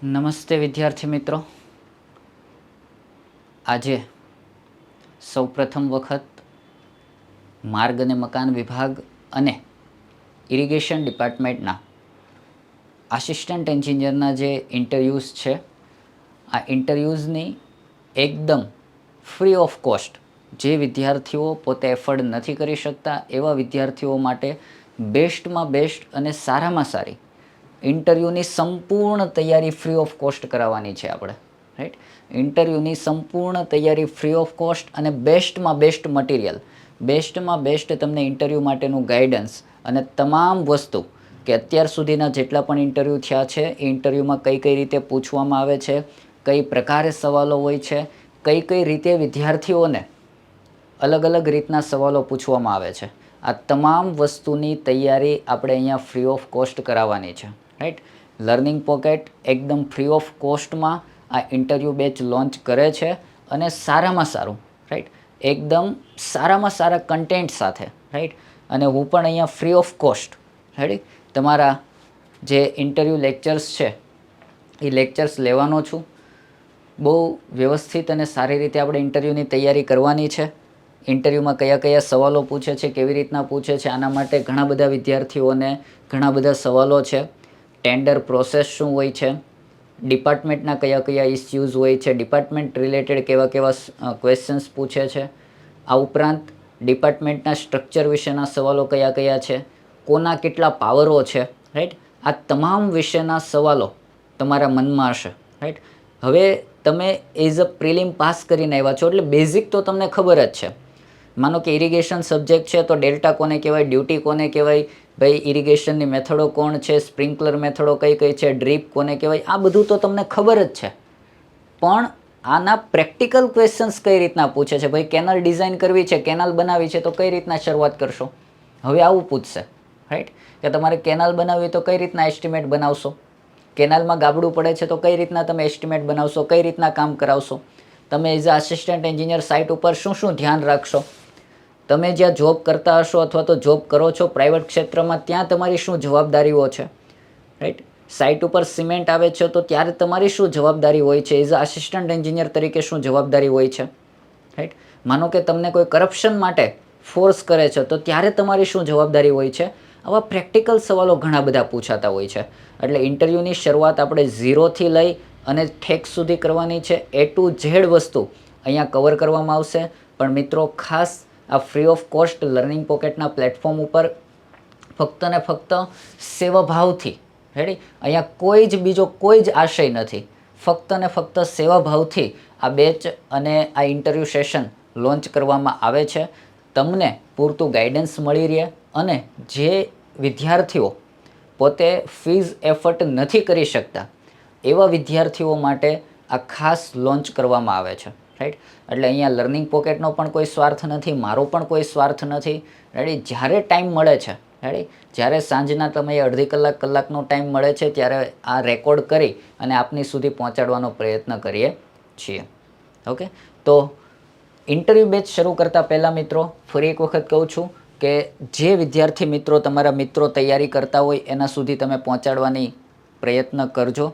નમસ્તે વિદ્યાર્થી મિત્રો. આજે સૌપ્રથમ વખત માર્ગ અને મકાન વિભાગ અને ઇરિગેશન ડિપાર્ટમેન્ટના આસિસ્ટન્ટ એન્જિનિયરના જે ઇન્ટરવ્યૂઝ છે, આ ઇન્ટરવ્યૂઝની એકદમ ફ્રી ઓફ કોસ્ટ, જે વિદ્યાર્થીઓ પોતે એફર્ડ નથી કરી શકતા એવા વિદ્યાર્થીઓ માટે બેસ્ટમાં બેસ્ટ અને સારામાં સારી ઇન્ટરવ્યૂની સંપૂર્ણ તૈયારી ફ્રી ઓફ કોસ્ટ કરાવવાની છે આપણે, રાઈટ. ઇન્ટરવ્યૂની સંપૂર્ણ તૈયારી ફ્રી ઓફ કોસ્ટ અને બેસ્ટમાં બેસ્ટ મટીરિયલ, બેસ્ટમાં બેસ્ટ તમને ઇન્ટરવ્યૂ માટેનું ગાઈડન્સ અને તમામ વસ્તુ કે અત્યાર સુધીના જેટલા પણ ઇન્ટરવ્યૂ થયા છે એ ઇન્ટરવ્યૂમાં કઈ કઈ રીતે પૂછવામાં આવે છે, કઈ પ્રકારે સવાલો હોય છે, કઈ કઈ રીતે વિદ્યાર્થીઓને અલગ અલગ રીતના સવાલો પૂછવામાં આવે છે, આ તમામ વસ્તુની તૈયારી આપણે અહીંયા ફ્રી ઓફ કોસ્ટ કરાવવાની છે, રાઈટ. લર્નિંગ પોકેટ એકદમ ફ્રી ઓફ કોસ્ટમાં આ ઇન્ટરવ્યૂ બેચ લોન્ચ કરે છે અને સારામાં સારું, રાઈટ, એકદમ સારામાં સારા કન્ટેન્ટ સાથે, રાઈટ. અને હું પણ અહીંયા ફ્રી ઓફ કોસ્ટ, રાઈટ, તમારા જે ઇન્ટરવ્યૂ લેક્ચર્સ છે એ લેક્ચર્સ લેવાનો છું. બહુ વ્યવસ્થિત અને સારી રીતે આપણે ઇન્ટરવ્યૂની તૈયારી કરવાની છે. ઇન્ટરવ્યૂમાં કયા કયા સવાલો પૂછે છે, કેવી રીતના પૂછે છે, આના માટે ઘણા બધા વિદ્યાર્થીઓને ઘણા બધા સવાલો છે. ટેન્ડર પ્રોસેસ શું હોય છે, ડિપાર્ટમેન્ટના કયા કયા ઇસ્યુઝ હોય છે, ડિપાર્ટમેન્ટ રિલેટેડ કેવા કેવા ક્વેશ્ચન્સ પૂછે છે, આ ઉપરાંત ડિપાર્ટમેન્ટના સ્ટ્રક્ચર વિશેના સવાલો કયા કયા છે, કોના કેટલા પાવરો છે, રાઈટ. આ તમામ વિશેના સવાલો તમારા મનમાં હશે, રાઈટ. હવે તમે એઝ અ પ્રિલિમ પાસ કરીને આવ્યા છો એટલે બેઝિક તો તમને ખબર જ છે. માનો કે ઇરિગેશન સબ્જેક્ટ છે તો ડેલ્ટા કોને કહેવાય, ડ્યુટી કોને કહેવાય, ભાઈ ઇરિગેશનની મેથડો કોણ છે, સ્પ્રિંકલર મેથડો કઈ કઈ છે, ડ્રીપ કોને કહેવાય, આ બધું તો તમને ખબર જ છે. પણ આના પ્રેક્ટિકલ ક્વેશ્ચન્સ કઈ રીતના પૂછે છે, ભાઈ કેનલ ડિઝાઇન કરવી છે, કેનાલ બનાવી છે તો કઈ રીતના શરૂઆત કરશો, હવે આવું પૂછશે, રાઈટ. કે તમારે કેનાલ બનાવવી તો કઈ રીતના એસ્ટિમેટ બનાવશો, કેનાલમાં ગાબડું પડે છે તો કઈ રીતના તમે એસ્ટિમેટ બનાવશો, કઈ રીતના કામ કરાવશો, તમે as a assistant engineer site ઉપર શું શું ધ્યાન રાખશો, તમે જ્યાં જોબ કરતા હશો અથવા તો જોબ કરો છો પ્રાઇવેટ ક્ષેત્રમાં ત્યાં તમારી શું જવાબદારીઓ છે, રાઈટ. સાઇટ ઉપર સિમેન્ટ આવે છે તો ત્યારે તમારી શું જવાબદારી હોય છે, એઝ અ આસિસ્ટન્ટ એન્જિનિયર તરીકે શું જવાબદારી હોય છે, રાઈટ. માનો કે તમને કોઈ કરપ્શન માટે ફોર્સ કરે છે તો ત્યારે તમારી શું જવાબદારી હોય છે. આવા પ્રેક્ટિકલ સવાલો ઘણા બધા પૂછાતા હોય છે. એટલે ઇન્ટરવ્યૂની શરૂઆત આપણે ઝીરોથી લઈ અને ઠેક સુધી કરવાની છે. એ ટુ ઝેડ વસ્તુ અહીંયા કવર કરવામાં આવશે. પણ મિત્રો ખાસ આ ફ્રી ઓફ કોસ્ટ લર્નિંગ પોકેટના પ્લેટફોર્મ ઉપર ફક્ત ને ફક્ત સેવાભાવથી, રેડી, અહીંયા કોઈ જ બીજો કોઈ જ આશય નથી, ફક્ત ને ફક્ત સેવાભાવથી આ બેચ અને આ ઇન્ટરવ્યૂ સેશન લોન્ચ કરવામાં આવે છે. તમને પૂરતું ગાઈડન્સ મળી રહે અને જે વિદ્યાર્થીઓ પોતે ફીઝ એફર્ટ નથી કરી શકતા એવા વિદ્યાર્થીઓ માટે આ ખાસ લોન્ચ કરવામાં આવે છે, રાઈટ. એટલે અહીંયા લર્નિંગ પોકેટનો પણ કોઈ સ્વાર્થ નથી, મારો પણ કોઈ સ્વાર્થ નથી, રેડી. જ્યારે ટાઈમ મળે છે, રેડી, જ્યારે સાંજના તમે અડધી કલાકનો ટાઈમ મળે છે ત્યારે આ રેકોર્ડ કરી અને આપની સુધી પહોંચાડવાનો પ્રયત્ન કરીએ છીએ. ઓકે. તો ઇન્ટરવ્યૂ બેચ શરૂ કરતાં પહેલાં મિત્રો ફરી એક વખત કહું છું કે જે વિદ્યાર્થી મિત્રો તમારા મિત્રો તૈયારી કરતા હોય એના સુધી તમે પહોંચાડવાની પ્રયત્ન કરજો.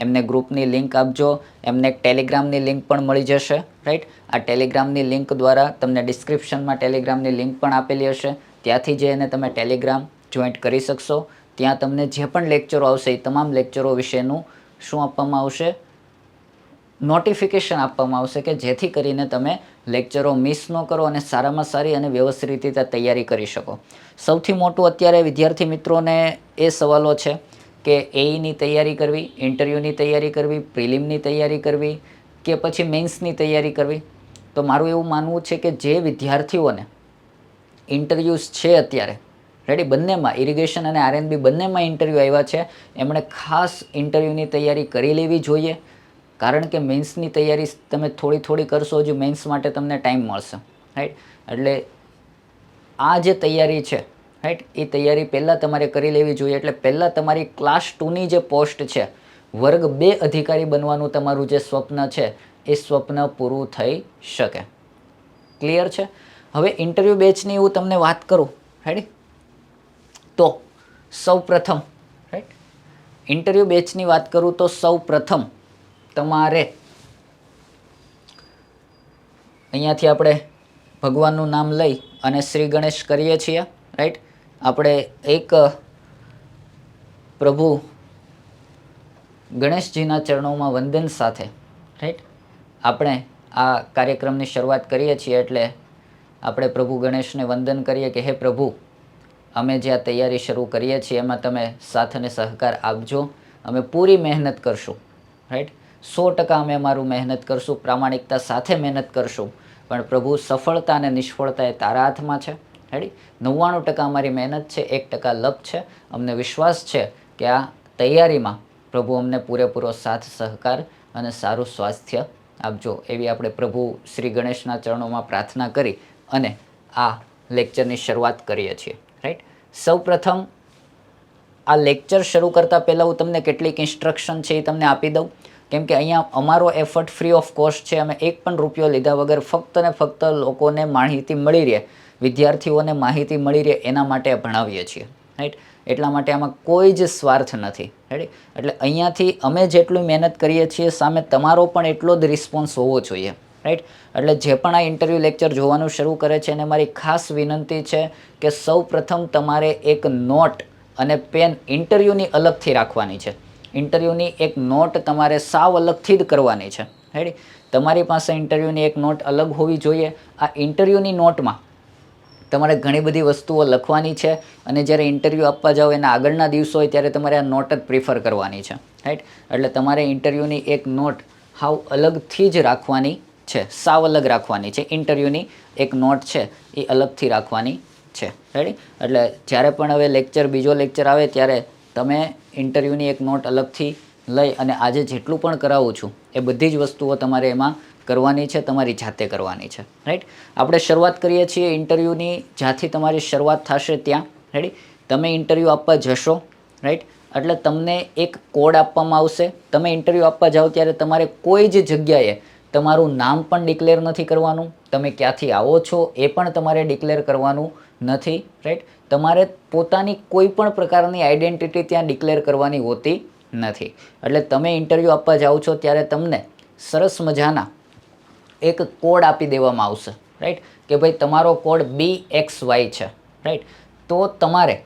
એમને ગ્રુપની લિંક આપજો, એમને એક ટેલિગ્રામની લિંક પણ મળી જશે, રાઈટ. આ ટેલિગ્રામની લિંક દ્વારા તમને ડિસ્ક્રિપ્શનમાં ટેલિગ્રામની લિંક પણ આપેલી હશે, ત્યાંથી જઈને તમે ટેલિગ્રામ જોઈન્ટ કરી શકશો. ત્યાં તમને જે પણ લેક્ચરો આવશે એ તમામ લેક્ચરો વિશેનું શું આપવામાં આવશે, નોટિફિકેશન આપવામાં આવશે કે જેથી કરીને તમે લેક્ચરો મિસ ન કરો અને સારામાં સારી અને વ્યવસ્થિત રીતે તૈયારી કરી શકો. સૌથી મોટું અત્યારે વિદ્યાર્થી મિત્રોને એ સવાલો છે કે એઈની તૈયારી કરવી, ઇન્ટરવ્યૂની તૈયારી કરવી, પ્રિલિમની તૈયારી કરવી કે પછી મેન્સની તૈયારી કરવી. તો મારું એવું માનવું છે કે જે વિદ્યાર્થીઓને ઇન્ટરવ્યૂઝ છે અત્યારે, રેડી, બંનેમાં ઇરિગેશન અને આરએનબી બંનેમાં ઇન્ટરવ્યૂ આવ્યા છે, એમણે ખાસ ઇન્ટરવ્યૂની તૈયારી કરી લેવી જોઈએ. કારણ કે મેન્સની તૈયારી તમે થોડી થોડી કરશો, હજુ મેન્સ માટે તમને ટાઈમ મળશે, રાઈટ. એટલે આ જે તૈયારી છે, રાઈટ, એ તૈયારી પહેલાં તમારે કરી લેવી જોઈએ. એટલે પહેલાં તમારી ક્લાસ 2ની જે પોસ્ટ છે, વર્ગ 2 અધિકારી બનવાનું તમારું જે સ્વપ્ન છે એ સ્વપ્ન પૂરું થઈ શકે. ક્લિયર છે. હવે ઇન્ટરવ્યૂ બેચની હું તમને વાત કરું, રાઈટ. તો સૌ પ્રથમ, રાઈટ, ઇન્ટરવ્યૂ બેચની વાત કરું તો સૌ પ્રથમ તમારે અહીંયાથી આપણે ભગવાનનું નામ લઈ અને શ્રી ગણેશ કરીએ છીએ, રાઈટ. આપણે એક પ્રભુ ગણેશજીના ચરણોમાં વંદન સાથે, રાઈટ, આપણે આ કાર્યક્રમની શરૂઆત કરીએ છીએ. એટલે આપણે પ્રભુ ગણેશને વંદન કરીએ કે હે પ્રભુ, અમે જે આ તૈયારી શરૂ કરીએ છીએ એમાં તમે સાથ અને સહકાર આપજો. અમે પૂરી મહેનત કરશું, રાઈટ. 100% અમે અમારું મહેનત કરશું, પ્રામાણિકતા સાથે મહેનત કરશું. પણ પ્રભુ, સફળતા અને નિષ્ફળતા એ તારા હાથમાં છે, રેડી. 99% અમારી મહેનત છે, 1% લપ છે. અમને વિશ્વાસ છે કે આ તૈયારીમાં પ્રભુ અમને પૂરેપૂરો સાથ સહકાર અને સારું સ્વાસ્થ્ય આપજો. એવી આપણે પ્રભુ શ્રી ગણેશના ચરણોમાં પ્રાર્થના કરી અને આ લેક્ચરની શરૂઆત કરીએ છીએ, રાઈટ. સૌ પ્રથમ આ લેક્ચર શરૂ કરતાં પહેલાં હું તમને કેટલીક ઇન્સ્ટ્રક્શન છે એ તમને આપી દઉં. કેમ કે અહીંયા અમારો એફર્ટ ફ્રી ઓફ કોસ્ટ છે. અમે એક પણ રૂપિયો લીધા વગર ફક્ત ને ફક્ત લોકોને માહિતી મળી રહે, વિદ્યાર્થીઓને માહિતી મળી રહે એના માટે ભણાવીએ છીએ, રાઈટ. એટલા માટે આમાં કોઈ જ સ્વાર્થ નથી, રાઈટ. એટલે અહીંયાથી અમે જેટલું મહેનત કરીએ છીએ સામે તમારો પણ એટલો જ રિસ્પોન્સ હોવો જોઈએ, રાઈટ. એટલે જે પણ આ ઇન્ટરવ્યૂ લેક્ચર જોવાનું શરૂ કરે છે એને મારી ખાસ વિનંતી છે કે સૌ પ્રથમ તમારે એક નોટ અને પેન ઇન્ટરવ્યૂની અલગથી રાખવાની છે. ઇન્ટરવ્યૂની એક નોટ તમારે સાવ અલગથી જ કરવાની છે, રાઈટ. તમારી પાસે ઇન્ટરવ્યૂની એક નોટ અલગ હોવી જોઈએ. આ ઇન્ટરવ્યૂની નોટમાં તમારે ઘણી બધી વસ્તુઓ લખવાની છે અને જ્યારે ઇન્ટરવ્યૂ આપવા જાઓ એના આગળના દિવસો હોય ત્યારે તમારે આ નોટ જ પ્રિફર કરવાની છે, રાઈટ. એટલે તમારે ઇન્ટરવ્યૂની એક નોટ હાવ અલગથી જ રાખવાની છે, સાવ અલગ રાખવાની છે. ઇન્ટરવ્યૂની એક નોટ છે એ અલગથી રાખવાની છે, રાઈટ. એટલે જ્યારે પણ હવે લેક્ચર, બીજો લેક્ચર આવે ત્યારે તમે ઇન્ટરવ્યૂની એક નોટ અલગથી લઈ અને આજે જેટલું પણ કરાવું છું એ બધી જ વસ્તુઓ તમારે એમાં કરવાની છે, તમારી જાતે કરવાની છે, રાઈટ. આપણે શરૂઆત કરીએ છીએ ઇન્ટરવ્યૂની. જ્યાંથી તમારી શરૂઆત થશે ત્યાં, રેડી. તમે ઇન્ટરવ્યૂ આપવા જશો, રાઈટ. એટલે તમને એક કોડ આપવામાં આવશે. તમે ઇન્ટરવ્યૂ આપવા જાઓ ત્યારે તમારે કોઈ જ જગ્યાએ તમારું નામ પણ ડિક્લેર નથી કરવાનું, તમે ક્યાંથી આવો છો એ પણ તમારે ડિક્લેર કરવાનું નથી, રાઈટ. તમારે પોતાની કોઈ પણ પ્રકારની આઈડેન્ટિટી ત્યાં ડિક્લેર કરવાની હોતી નથી. એટલે તમે ઇન્ટરવ્યૂ આપવા જાઓ છો ત્યારે તમને સરસ મજાના એક કોડ આપી દેવામાં આવશે, રાઈટ. કે ભાઈ તમારો કોડ BXY છે, રાઈટ. તો તમારે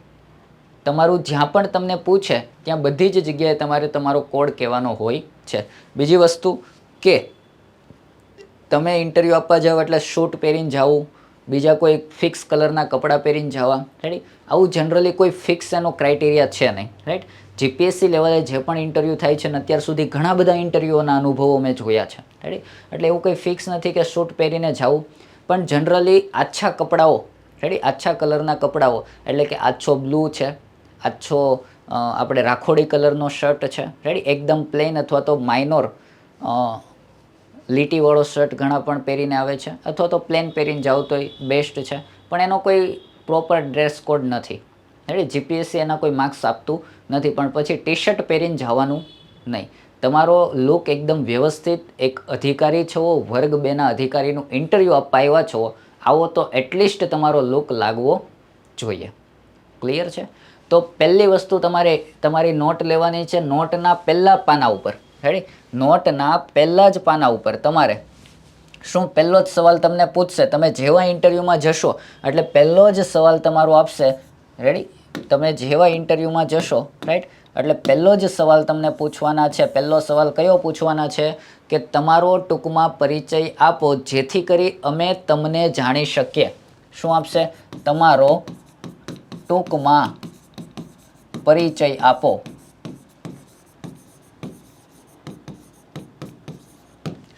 તમારું જ્યાં પણ તમને પૂછે ત્યાં બધી જ જગ્યાએ તમારે તમારો કોડ કહેવાનો હોય છે. બીજી વસ્તુ કે તમે ઇન્ટરવ્યૂ આપવા જાઓ એટલે શૂટ પહેરીને જાવું, બીજા કોઈ ફિક્સ કલરના કપડાં પહેરીને જવા, રાઈટ. આવું જનરલી કોઈ ફિક્સ એનો ક્રાઇટેરિયા છે નહીં, રાઈટ. જીપીએસસી લેવલે જે પણ ઇન્ટરવ્યૂ થાય છે ને અત્યાર સુધી ઘણા બધા ઇન્ટરવ્યૂઓના અનુભવો મેં જોયા છે, રાઈટ. એટલે એવું કંઈ ફિક્સ નથી કે શૂટ પહેરીને જવું, પણ જનરલી આછા કપડાઓ, રાઈટ, આછા કલરના કપડાઓ, એટલે કે આછો બ્લુ છે, આછો આપણે રાખોડી કલરનો શર્ટ છે, રાઈટ. એકદમ પ્લેન અથવા તો માઇનોર લીટીવાળો શર્ટ ઘણા પણ પહેરીને આવે છે, અથવા તો પ્લેન પહેરીને જાઓ તોય બેસ્ટ છે. પણ એનો કોઈ પ્રોપર ડ્રેસ કોડ નથી, રાઈટ. જીપીએસસી એના કોઈ માર્ક્સ આપતું નથી. પણ પછી ટી શર્ટ પહેરીને જવાનું નહીં. તમારો લુક એકદમ વ્યવસ્થિત, એક અધિકારી છો, વર્ગ 2ના અધિકારીનું ઇન્ટરવ્યૂ આપવા આવ્યા છો આવો તો એટલીસ્ટ તમારો લુક લાગવો જોઈએ. ક્લિયર છે? તો પહેલી વસ્તુ તમારે તમારી નોટ લેવાની છે. નોટના પહેલા પાના ઉપર, રેડી, નોટના પહેલા જ પાના ઉપર તમારે શું પહેલો જ સવાલ તમને પૂછશે. તમે જેવા ઇન્ટરવ્યૂમાં જશો એટલે પહેલો જ સવાલ તમારો આપશે, રેડી. તમે જેવા ઇન્ટરવ્યૂમાં જશો, રાઈટ, એટલે પહેલો જ સવાલ તમને પૂછવાના છે. પહેલો સવાલ કયો પૂછવાના છે કે તમારો ટૂંકમાં પરિચય આપો જેથી કરી અમે તમને જાણી શકીએ. શું આપશે? તમારો ટૂંકમાં પરિચય આપો.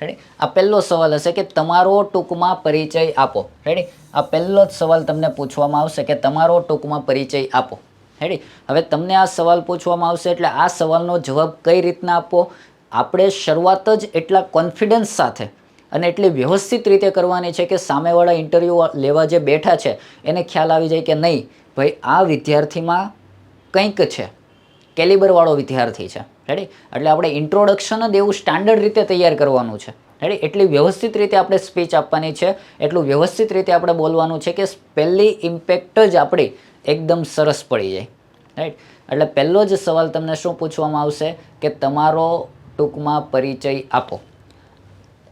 રેડી. આ પહેલો સવાલ હશે કે તમારો ટૂંકમાં પરિચય આપો, રેડી. આ પહેલો જ સવાલ તમને પૂછવામાં આવશે કે તમારો ટૂંકમાં પરિચય આપો, રેડી. હવે તમને આ સવાલ પૂછવામાં આવશે એટલે આ સવાલનો જવાબ કઈ રીતના આપવો, આપણે શરૂઆત જ એટલા કોન્ફિડન્સ સાથે અને એટલી વ્યવસ્થિત રીતે કરવાની છે કે સામેવાળા ઇન્ટરવ્યૂ લેવા જે બેઠા છે એને ખ્યાલ આવી જાય કે નહીં ભાઈ આ વિદ્યાર્થીમાં કંઈક છે, કેલિબરવાળો વિદ્યાર્થી છે, રેડી. એટલે આપણે ઇન્ટ્રોડક્શન જ એવું સ્ટાન્ડર્ડ રીતે તૈયાર કરવાનું છે, રેડી. એટલી વ્યવસ્થિત રીતે આપણે સ્પીચ આપવાની છે, એટલું વ્યવસ્થિત રીતે આપણે બોલવાનું છે કે પહેલી ઇમ્પેક્ટ જ આપણી એકદમ સરસ પડી જાય, રાઈટ. એટલે પહેલો જ સવાલ તમને શું પૂછવામાં આવશે કે તમારો ટૂંકમાં પરિચય આપો.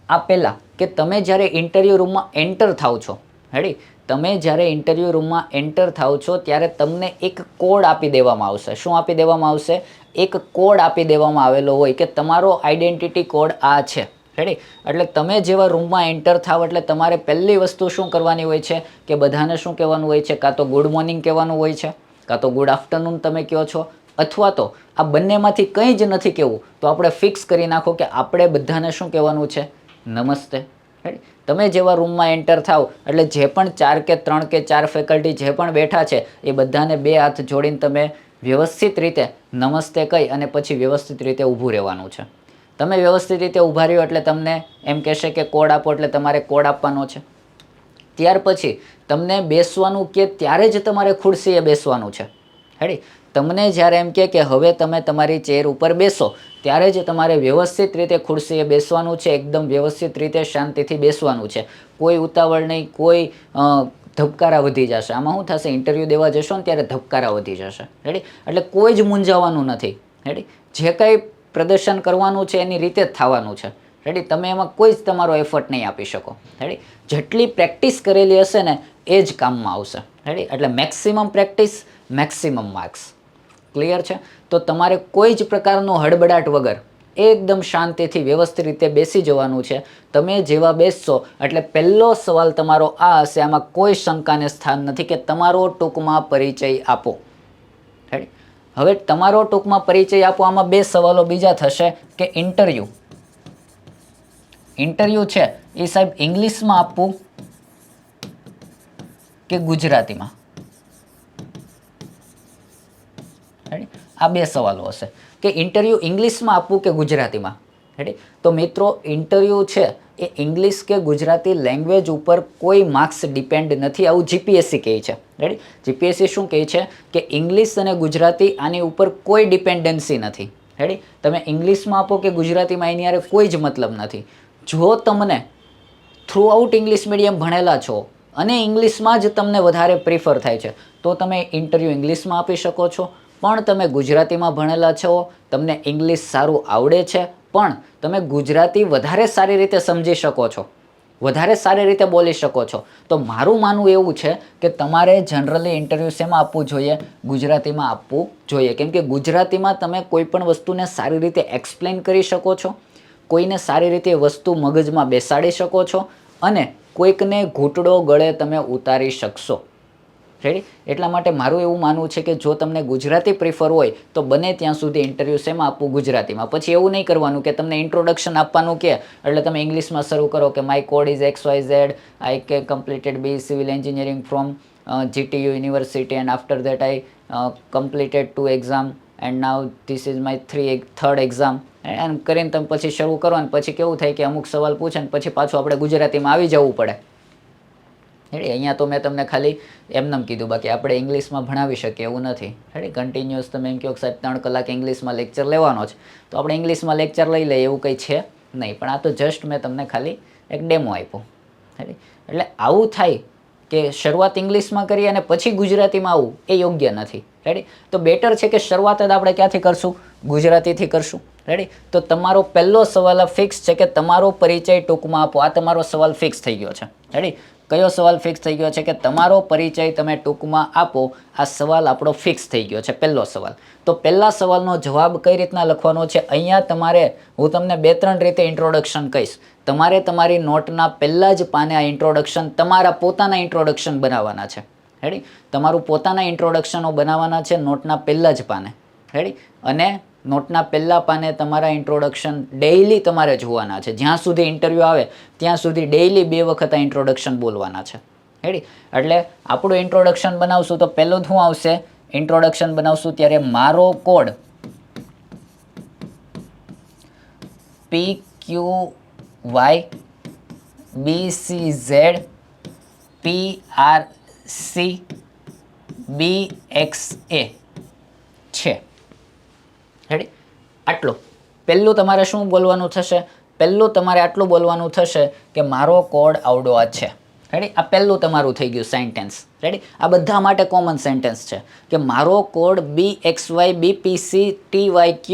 આ પહેલાં કે તમે જ્યારે ઇન્ટરવ્યૂ રૂમમાં એન્ટર થાવ છો, રેડી, તમે જ્યારે ઇન્ટરવ્યૂ રૂમમાં એન્ટર થાવ છો ત્યારે તમને એક કોડ આપી દેવામાં આવશે. શું આપી દેવામાં આવશે? એક કોડ આપી દેવામાં આવેલો હોય કે તમારો આઈડેન્ટિટી કોડ આ છે, રેડી. એટલે તમે જેવા રૂમમાં એન્ટર થાવ એટલે તમારે પહેલી વસ્તુ શું કરવાની હોય છે કે બધાને શું કહેવાનું હોય છે? કાં તો ગુડ મોર્નિંગ કહેવાનું હોય છે, કાં તો ગુડ આફ્ટરનૂન તમે કહો છો, અથવા તો આ બંનેમાંથી કંઈ જ નથી કહેવું તો આપણે ફિક્સ કરી નાખો કે આપણે બધાને શું કહેવાનું છે? નમસ્તે. રાઈટ. તમે જેવા રૂમમાં એન્ટર થાવ એટલે જે પણ 4 કે 3 કે 4 ફેકલ્ટી જે પણ બેઠા છે એ બધાને 2 હાથ જોડીને તમે વ્યવસ્થિત રીતે નમસ્તે કહી અને પછી વ્યવસ્થિત રીતે ઊભું રહેવાનું છે. તમે વ્યવસ્થિત રીતે ઊભા રહ્યો એટલે તમને એમ કહેશે કે કોડ આપો, એટલે તમારે કોડ આપવાનો છે. ત્યાર પછી તમને બેસવાનું કે ત્યારે જ તમારે ખુરશીએ બેસવાનું છે. રેડી. તમને જ્યારે એમ કે હવે તમે તમારી ચેર ઉપર બેસો ત્યારે જ તમારે વ્યવસ્થિત રીતે ખુરશીએ બેસવાનું છે. એકદમ વ્યવસ્થિત રીતે શાંતિથી બેસવાનું છે. કોઈ ઉતાવળ નહીં, કોઈ ધબકારા વધી જશે. આમાં શું થશે? ઇન્ટરવ્યૂ દેવા જશો ને ત્યારે ધબકારા વધી જશે. રેડી. એટલે કોઈ જ મૂંઝાવાનું નથી. રેડી. જે કંઈ પ્રદર્શન કરવાનું છે એની રીતે જ થવાનું છે. રેડી. તમે એમાં કોઈ જ તમારો એફર્ટ નહીં આપી શકો. રેડી. જેટલી પ્રેક્ટિસ કરેલી હશે ને એ જ કામમાં આવશે. રેડી. એટલે maximum practice, maximum marks. Clear છે? તો તમારે કોઈ જ પ્રકારનો હડબડાટ વગર એકદમ શાંતિથી વ્યવસ્થિત રીતે બેસી જવાનું છે. તમે જેવા બેસશો એટલે પહેલો સવાલ તમારો આ હશે. આમાં કોઈ શંકાને સ્થાન નથી કે તમારો ટૂંકમાં પરિચય આપો. રેડી. હવે તમારો ટૂંકમાં પરિચય આપો, આમાં 2 સવાલો બીજા થશે કે ઇન્ટરવ્યૂ છે એ સાહેબ ઇંગ્લિશમાં આપવું કે ગુજરાતીમાં? આ 2 સવાલો હશે કે ઇન્ટરવ્યૂ ઇંગ્લિશમાં આપવું કે ગુજરાતીમાં. રેડી. તો મિત્રો, ઇન્ટરવ્યૂ છે એ ઇંગ્લિશ કે ગુજરાતી લેંગ્વેજ ઉપર કોઈ માર્ક્સ ડિપેન્ડ નથી, આવું જીપીએસસી કહે છે. રેડી. જીપીએસસી શું કહે છે કે ઇંગ્લિશ અને ગુજરાતી આની ઉપર કોઈ ડિપેન્ડન્સી નથી. રેડી. તમે ઇંગ્લિશમાં આપો કે ગુજરાતીમાં એની હારે કોઈ જ મતલબ નથી. જો તમને થ્રુ આઉટ ઇંગ્લિશ મીડિયમ ભણેલા છો અને ઇંગ્લિશમાં જ તમને વધારે પ્રિફર થાય છે તો તમે ઇન્ટરવ્યૂ ઇંગ્લિશમાં આપી શકો છો. પણ તમે ગુજરાતીમાં ભણેલા છો, તમને ઇંગ્લિશ સારું આવડે છે, પણ તમે ગુજરાતી વધારે સારી રીતે સમજી શકો છો, વધારે સારી રીતે બોલી શકો છો, તો મારું માનવું એવું છે કે તમારે જનરલી ઇન્ટરવ્યૂ શેમાં આપવું જોઈએ? ગુજરાતીમાં આપવું જોઈએ. કેમ કે ગુજરાતીમાં તમે કોઈ પણ વસ્તુને સારી રીતે એક્સપ્લેન કરી શકો છો, કોઈને સારી રીતે વસ્તુ મગજમાં બેસાડી શકો છો અને કોઈકને ઘૂંટડો ગળે તમે ઉતારી શકશો. રેડી. એટલા માટે મારું એવું માનવું છે કે જો તમને ગુજરાતી પ્રિફર હોય તો બને ત્યાં સુધી ઇન્ટરવ્યૂ શેમાં આપવું? ગુજરાતીમાં. પછી એવું નહીં કરવાનું કે તમને ઇન્ટ્રોડક્શન આપવાનું કે એટલે તમે ઇંગ્લિશમાં શરૂ કરો કે my code is XYZ, I કે completed BE civil engineering from GTU university and after that I completed 2 exam and now this is my third exam. એમ કરીને તમે પછી શરૂ કરો અને પછી કેવું થાય કે અમુક સવાલ પૂછે ને પછી પાછું આપણે ગુજરાતીમાં આવી જવું પડે. રેડી. અહીંયા તો મેં તમને ખાલી એમનેમ કીધું, બાકી આપણે ઇંગ્લિશમાં ભણાવી શકીએ એવું નથી. રેડી. કન્ટિન્યુઅસ તમે એમ કહો કે સાહેબ 3 કલાક ઇંગ્લિશમાં લેક્ચર લેવાનો છે તો આપણે ઇંગ્લિશમાં લેક્ચર લઈ લઈએ એવું કંઈ છે નહીં. પણ આ તો જસ્ટ મેં તમને ખાલી એક ડેમો આપ્યો. રેડી. એટલે આવું થાય કે શરૂઆત ઇંગ્લિશમાં કરી અને પછી ગુજરાતીમાં આવવું એ યોગ્ય નથી. રેડી. તો બેટર છે કે શરૂઆત જ આપણે ક્યાંથી કરશું? ગુજરાતીથી કરશું. રેડી. તો તમારો પહેલો સવાલ ફિક્સ છે કે તમારો પરિચય ટૂંકમાં આપો. આ તમારો સવાલ ફિક્સ થઈ ગયો છે. રેડી. કયો સવાલ ફિક્સ થઈ ગયો છે કે તમારો પરિચય તમે ટૂંકમાં આપો? આ સવાલ આપણો ફિક્સ થઈ ગયો છે, પહેલો સવાલ. તો પહેલા સવાલનો જવાબ કઈ રીતના લખવાનો છે? અહીંયા તમારે હું તમને 2-3 રીતે ઇન્ટ્રોડક્શન કહીશ. તમારે તમારી નોટના પહેલા જ પાને આ ઇન્ટ્રોડક્શન, તમારા પોતાના ઇન્ટ્રોડક્શન બનાવવાના છે. રેડી. તમારું પોતાના ઇન્ટ્રોડક્શનો બનાવવાના છે નોટના પહેલા જ પાને. રેડી. અને નોટના પહેલા પાને તમારા ઇન્ટ્રોડક્શન ડેઇલી તમારે જોવાના છે. જ્યાં સુધી ઇન્ટરવ્યૂ આવે ત્યાં સુધી ડેઇલી 2 વખત આ ઇન્ટ્રોડક્શન બોલવાના છે. રેડી. એટલે આપણું ઇન્ટ્રોડક્શન બનાવશું તો પહેલું શું આવશે? ઇન્ટ્રોડક્શન બનાવશું ત્યારે મારો કોડ PQYBCZ PRCBXA છે. રેડી. આટલું પહેલું તમારે શું બોલવાનું થશે? પહેલું તમારે આટલું બોલવાનું થશે કે મારો કોડ આવડો આ છે. રેડી, આ પહેલું તમારું થઈ ગયું સેન્ટેન્સ. રેડી, આ બધા માટે કોમન સેન્ટેન્સ છે કે મારો કોડ BXY BPC TYQ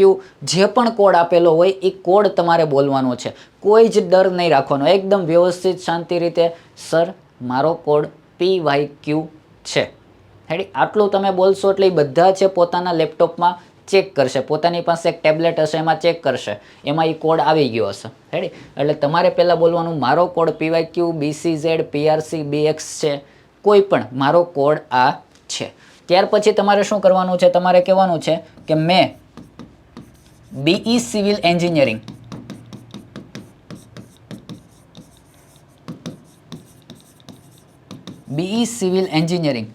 જે પણ કોડ આપેલો હોય એ કોડ તમારે બોલવાનો છે. કોઈ જ ડર નહીં રાખવાનો, એકદમ વ્યવસ્થિત શાંતિ રીતે સર મારો કોડ PYQ છે. રેડી, આટલું તમે બોલશો એટલે એ બધા છે પોતાના લેપટોપમાં ચેક કરશે, પોતાની પાસે એક ટેબ્લેટ હશે એમાં ચેક કરશે, એમાં એ કોડ આવી ગયો હશે. રેડી, એટલે તમારે પહેલાં બોલવાનું મારો code PYQ BCZ PRC BX છે, કોઈ પણ મારો કોડ આ છે. ત્યાર પછી તમારે શું કરવાનું છે, તમારે કહેવાનું છે કે મેં BE civil engineering BE civil engineering.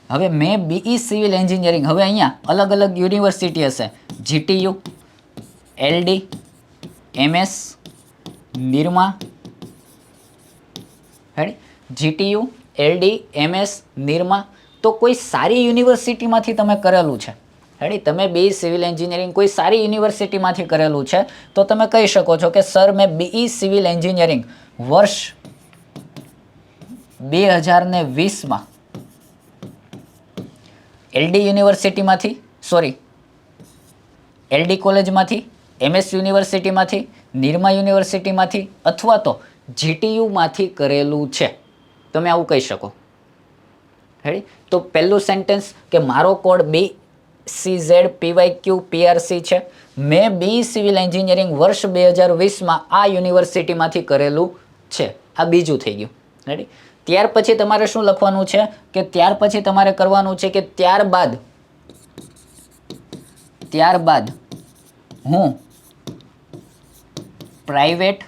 હવે મેં BE સિવિલ એન્જિનિયરિંગ, હવે અહીંયા અલગ અલગ યુનિવર્સિટી હશે, GTU LD MS Nirma. Ready, GTU LD MS Nirma, તો કોઈ સારી યુનિવર્સિટીમાંથી તમે કરેલું છે. રેડી, તમે BE સિવિલ એન્જિનિયરિંગ કોઈ સારી યુનિવર્સિટીમાંથી કરેલું છે તો તમે કહી શકો છો કે સર મેં BE સિવિલ એન્જિનિયરિંગ વર્ષ 2020માં LD યુનિવર્સિટીમાંથી, સોરી LD કોલેજમાંથી, MS યુનિવર્સિટીમાંથી, નિરમા યુનિવર્સિટીમાંથી અથવા તો GTUમાંથી કરેલું છે. તમે આવું કહી શકો. રેડી, તો પહેલું સેન્ટેન્સ કે મારો કોડ BCZ PYQ PRC છે, મેં BE સિવિલ એન્જિનિયરિંગ વર્ષ 2020માં આ યુનિવર્સિટીમાંથી કરેલું છે. આ બીજું થઈ ગયું. રેડી, ત્યાર પછી તમારે શું લખવાનું છે કે ત્યાર પછી તમારે કરવાનું છે કે ત્યારબાદ હું પ્રાઇવેટ